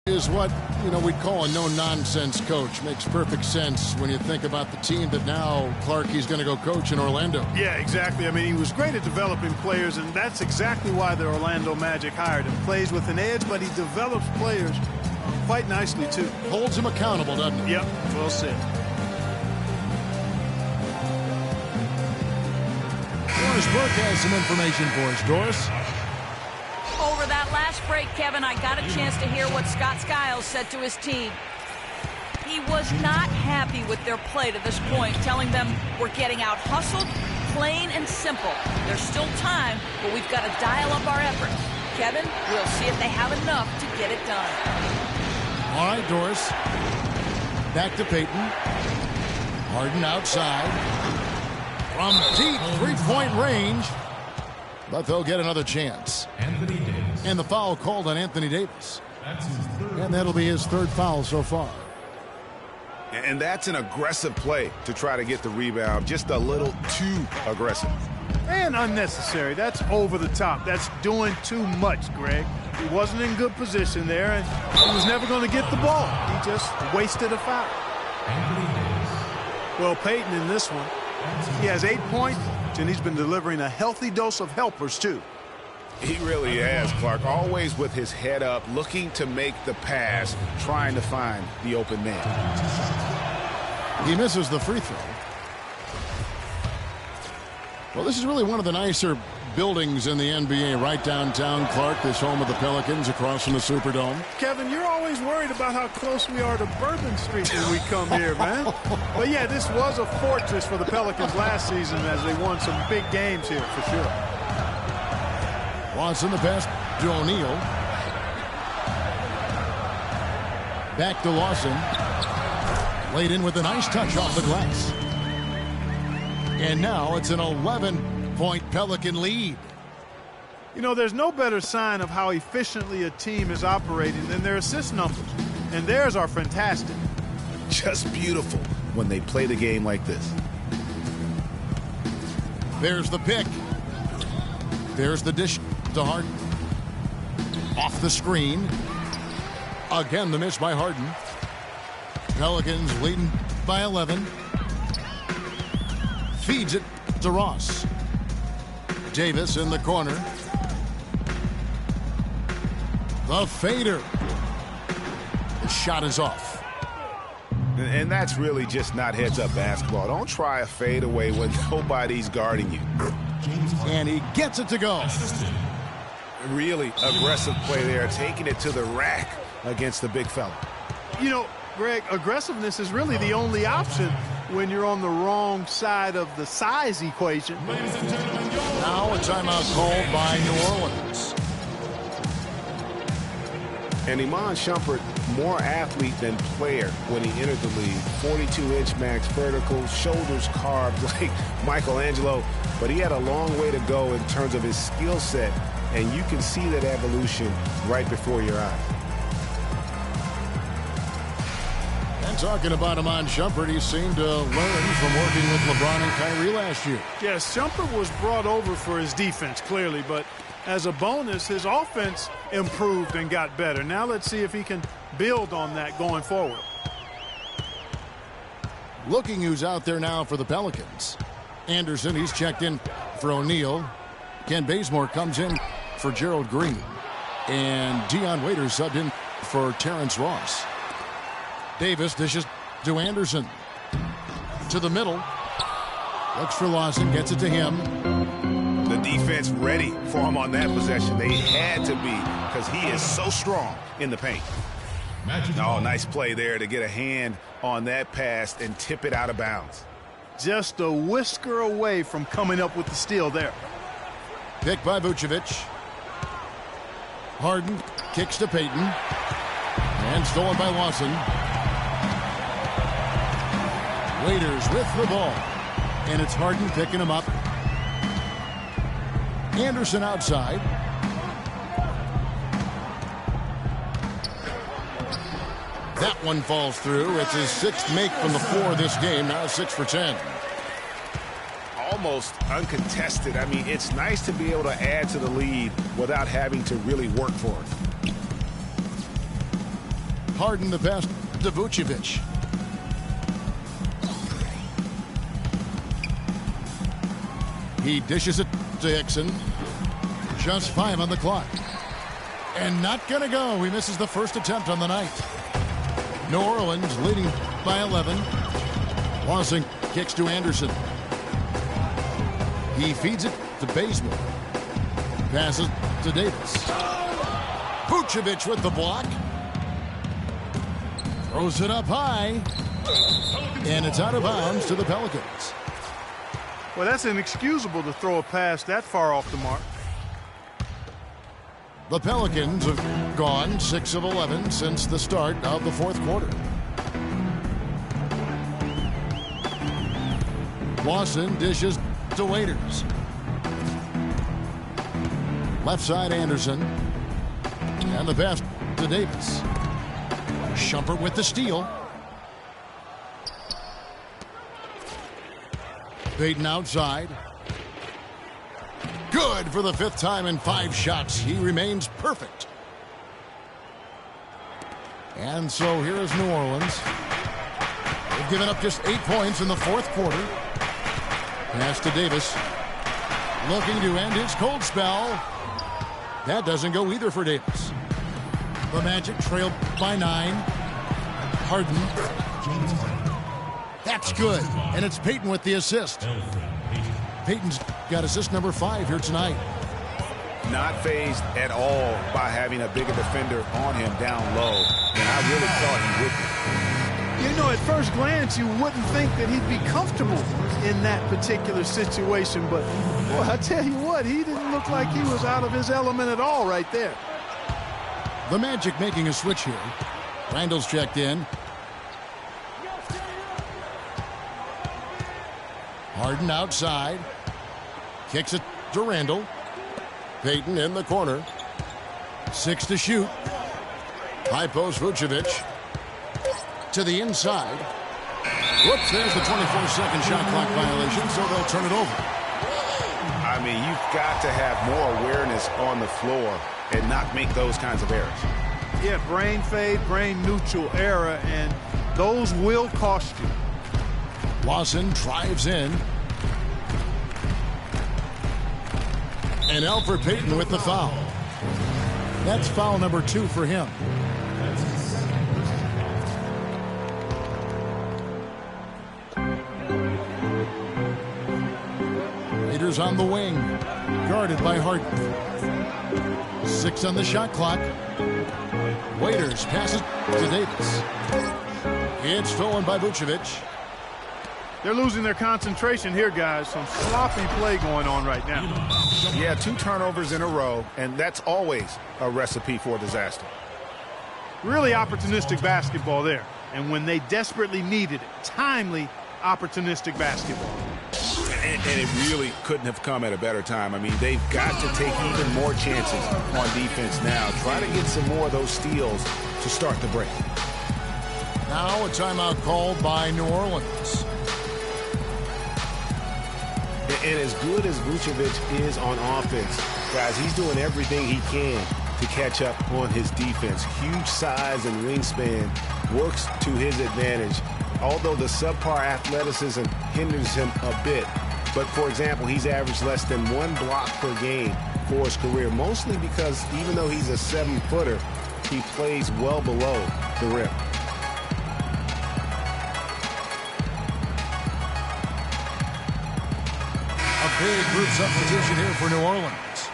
is what, you know, we'd call a no-nonsense coach. Makes perfect sense when you think about the team that now Clarkie's going to go coach in Orlando. Yeah, exactly. I mean, he was great at developing players, and that's exactly why the Orlando Magic hired him. Plays with an edge, but he develops players quite nicely, too. Holds him accountable, doesn't he? Yep, well said. Doris Burke has some information for us. Doris? Over that last break, Kevin, I got a chance to hear what Scott Skiles said to his team. He was not happy with their play to this point, telling them we're getting out hustled, plain and simple. There's still time, but we've got to dial up our efforts. Kevin, we'll see if they have enough to get it done. All right, Doris. Back to Peyton. Harden outside. From deep three-point range. But they'll get another chance. Anthony Davis. And the foul called on Anthony Davis. That's his 3rd. And that'll be his 3rd foul so far. And that's an aggressive play to try to get the rebound, just a little too aggressive. And unnecessary. That's over the top. That's doing too much, Greg. He wasn't in good position there, and he was never going to get the ball. He just wasted a foul. Well, Peyton in this one, he has 8 points, and he's been delivering a healthy dose of helpers, too. He really has, Clark. Always with his head up, looking to make the pass, trying to find the open man. He misses the free throw. Well, this is really one of the nicer buildings in the NBA right downtown, Clark, this home of the Pelicans across from the Superdome. Kevin, you're always worried about how close we are to Bourbon Street when we come here, man. But, yeah, this was a fortress for the Pelicans last season as they won some big games here for sure. Watson the pass to O'Neal. Back to Lawson. Laid in with a nice touch off the glass. And now it's an 11-point Pelican lead. You know, there's no better sign of how efficiently a team is operating than their assist numbers. And theirs are fantastic. Just beautiful when they play the game like this. There's the pick. There's the dish to Harden. Off the screen. Again, the miss by Harden. Pelicans leading by 11. Feeds it to Ross. Davis in the corner. The fader. The shot is off. And that's really just not heads-up basketball. Don't try a fadeaway when nobody's guarding you. And he gets it to go. Really aggressive play there, taking it to the rack against the big fella. You know, Greg, aggressiveness is really the only option when you're on the wrong side of the size equation. Now a timeout called by New Orleans. And Iman Shumpert, more athlete than player when he entered the league. 42-inch max vertical, shoulders carved like Michelangelo, but he had a long way to go in terms of his skill set, and you can see that evolution right before your eyes. And talking about Iman Shumpert, he seemed to learn from working with LeBron and Kyrie last year. Yes, Shumpert was brought over for his defense, clearly, but as a bonus, his offense improved and got better. Now let's see if he can build on that going forward. Looking who's out there now for the Pelicans. Anderson, he's checked in for O'Neal. Ken Bazemore comes in for Gerald Green. And Dion Waiters subbed in for Terrence Ross. Davis dishes to Anderson. To the middle. Looks for Lawson, gets it to him. The defense ready for him on that possession. They had to be because he is so strong in the paint. Oh, nice play there to get a hand on that pass and tip it out of bounds. Just a whisker away from coming up with the steal there. Picked by Vucevic. Harden kicks to Peyton. And stolen by Lawson. Waiters with the ball. And it's Harden picking him up. Anderson outside. That one falls through. It's his sixth make from the floor this game. Now 6 for 10. Almost uncontested. I mean, it's nice to be able to add to the lead without having to really work for it. Harden the pass to Vucevic. He dishes it to Hickson. Just 5 on the clock. And not going to go. He misses the first attempt on the night. New Orleans leading by 11. Lawson kicks to Anderson. He feeds it to Bazemore. Passes to Davis. Vucevic with the block. Throws it up high. And it's out of bounds to the Pelicans. Well, that's inexcusable to throw a pass that far off the mark. The Pelicans have gone 6 of 11 since the start of the fourth quarter. Lawson dishes to Waiters. Left side Anderson. And the pass to Davis. Shumpert with the steal. Peyton outside. Good for the 5th time in 5 shots. He remains perfect. And so here is New Orleans. They've given up just 8 points in the 4th quarter. Pass to Davis. Looking to end his cold spell. That doesn't go either for Davis. The Magic trailed by 9. Harden. That's good. And it's Payton with the assist. Payton's got assist number 5 here tonight. Not fazed at all by having a bigger defender on him down low. And I really thought he would be. You know, at first glance, you wouldn't think that he'd be comfortable in that particular situation. But, boy, I tell you what, he didn't look like he was out of his element at all right there. The Magic making a switch here. Randall's checked in. Harden outside. Kicks it to Randall. Payton in the corner. 6 to shoot. High post Vucevic. To the inside. Whoops, there's the 24-second shot clock violation, so they'll turn it over. I mean, you've got to have more awareness on the floor and not make those kinds of errors. Yeah, brain fade, brain neutral error, and those will cost you. Lawson drives in. And Elfrid Payton with the foul. That's foul number 2 for him. Raiders on the wing. Guarded by Harden. 6 on the shot clock. Waiters passes to Davis. It's stolen by Vucevic. They're losing their concentration here, guys. Some sloppy play going on right now. Yeah, 2 turnovers in a row, and that's always a recipe for disaster. Really opportunistic basketball there. And when they desperately needed it, timely, opportunistic basketball. And it really couldn't have come at a better time. I mean, they've got to take even more chances on defense now. Try to get some more of those steals to start the break. Now a timeout called by New Orleans. And as good as Vucevic is on offense, guys, he's doing everything he can to catch up on his defense. Huge size and wingspan works to his advantage, although the subpar athleticism hinders him a bit. But, for example, he's averaged less than 1 block per game for his career, mostly because even though he's a 7-footer, he plays well below the rim. Big group substitution here for New Orleans.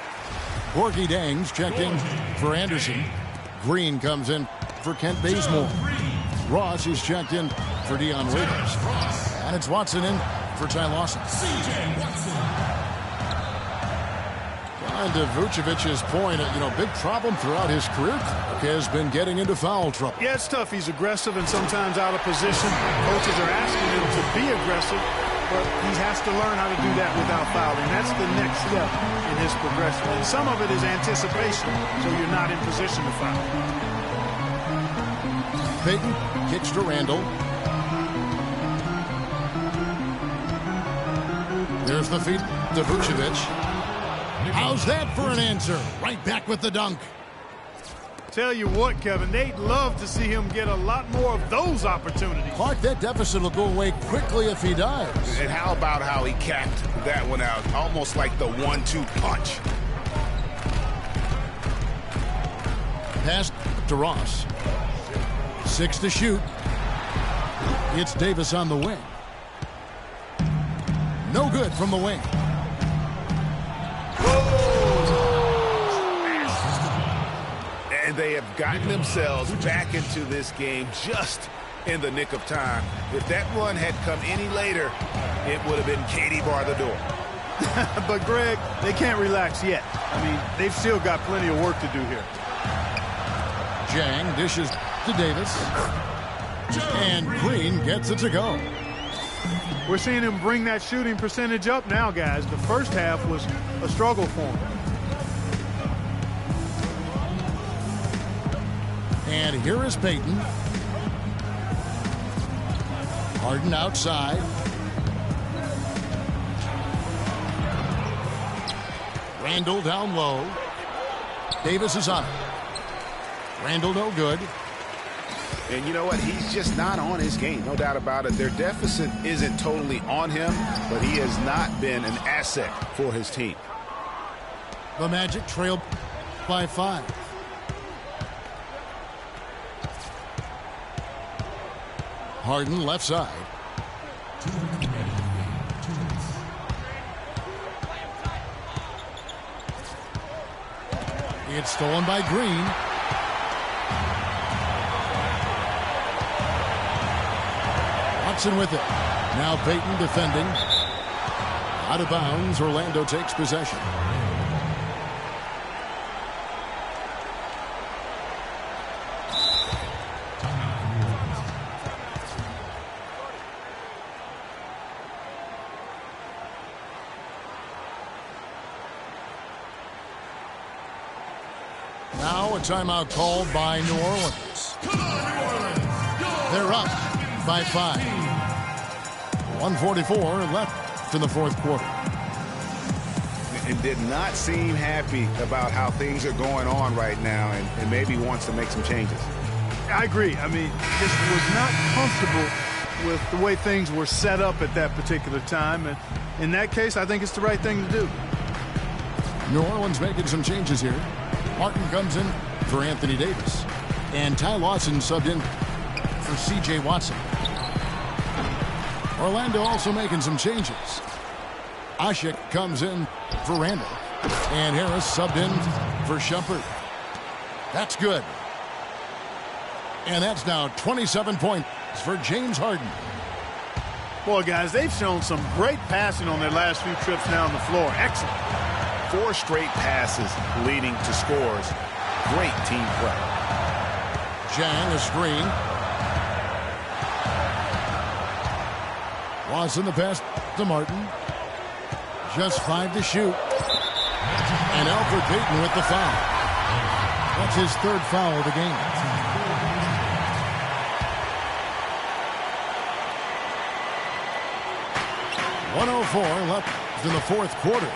Borky Dangs checked in for Anderson. Green comes in for Kent Bazemore. Ross is checked in for Dion Waiters. And it's Watson in for Ty Lawson. And to Vucevic's point, big problem throughout his career has been getting into foul trouble. Yeah, it's tough. He's aggressive and sometimes out of position. Coaches are asking him to be aggressive, but he has to learn how to do that without fouling. That's the next step in his progression. And some of it is anticipation, so you're not in position to foul. Payton kicks to Randall. There's the feed to Vucevic. How's that for an answer? Right back with the dunk. Tell you what, Kevin, they'd love to see him get a lot more of those opportunities. Clark, that deficit will go away quickly if he does. And how about how he capped that one out? Almost like the 1-2 punch. Pass to Ross. 6 to shoot. It's Davis on the wing. No good from the wing. And they have gotten themselves back into this game just in the nick of time. If that run had come any later, it would have been Katie bar the door. But, Greg, they can't relax yet. I mean, they've still got plenty of work to do here. Jang dishes to Davis. And Green gets it to go. We're seeing him bring that shooting percentage up now, guys. The first half was a struggle for him. And here is Payton. Harden outside. Randall down low. Davis is on it. Randall no good. And you know what? He's just not on his game, no doubt about it. Their deficit isn't totally on him, but he has not been an asset for his team. The Magic trail by 5. Harden left side. It's stolen by Green. Watson with it. Now Payton defending. Out of bounds. Orlando takes possession. Now a timeout called by New Orleans. Come on, New Orleans. They're up by 5. 1:44 left in the fourth quarter. And did not seem happy about how things are going on right now, and maybe wants to make some changes. I agree. I mean, just was not comfortable with the way things were set up at that particular time. And in that case, I think it's the right thing to do. New Orleans making some changes here. Martin comes in for Anthony Davis. And Ty Lawson subbed in for C.J. Watson. Orlando also making some changes. Ashik comes in for Randall. And Harris subbed in for Shumpert. That's good. And that's now 27 points for James Harden. Boy, guys, they've shown some great passing on their last few trips down the floor. Excellent. 4 straight passes leading to scores. Great team play. Jang a screen. Watson the pass to Martin. Just 5 to shoot. And Alfred Payton with the foul. That's his 3rd foul of the game. .104 left in the fourth quarter.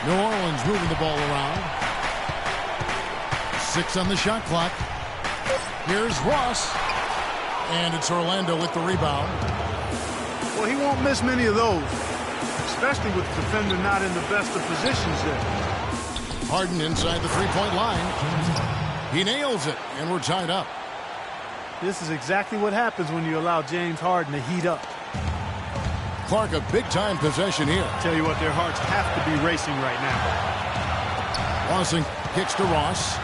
New Orleans moving the ball around. 6 on the shot clock. Here's Ross. And it's Orlando with the rebound. Well, he won't miss many of those, especially with the defender not in the best of positions there. Harden inside the three-point line. He nails it, and we're tied up. This is exactly what happens when you allow James Harden to heat up. Clark, a big-time possession here. Tell you what, their hearts have to be racing right now. Lawson kicks to Ross.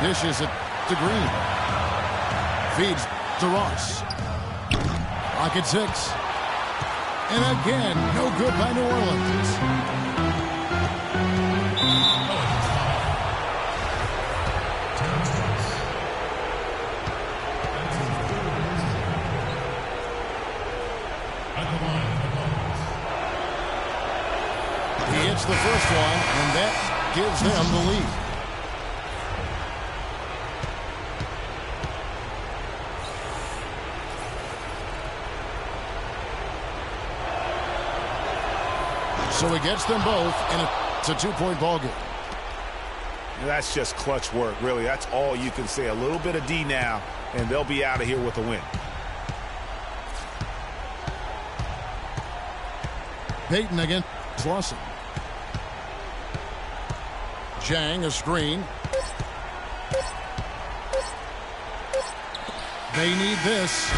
Dishes it to Green. Feeds to Ross. Clock at 6. And again, no good by New Orleans. He hits the first one, and that gives them the lead. So he gets them both, and it's a 2-point ball game. That's just clutch work, really. That's all you can say. A little bit of D now, and they'll be out of here with a win. Payton against Lawson. Jang a screen. They need this.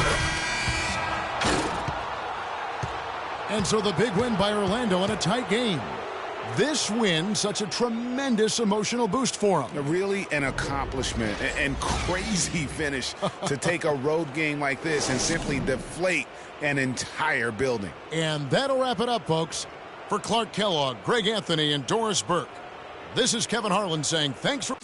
And so the big win by Orlando in a tight game. This win, such a tremendous emotional boost for them. Really an accomplishment and crazy finish to take a road game like this and simply deflate an entire building. And that'll wrap it up, folks. For Clark Kellogg, Greg Anthony, and Doris Burke, this is Kevin Harlan saying thanks for...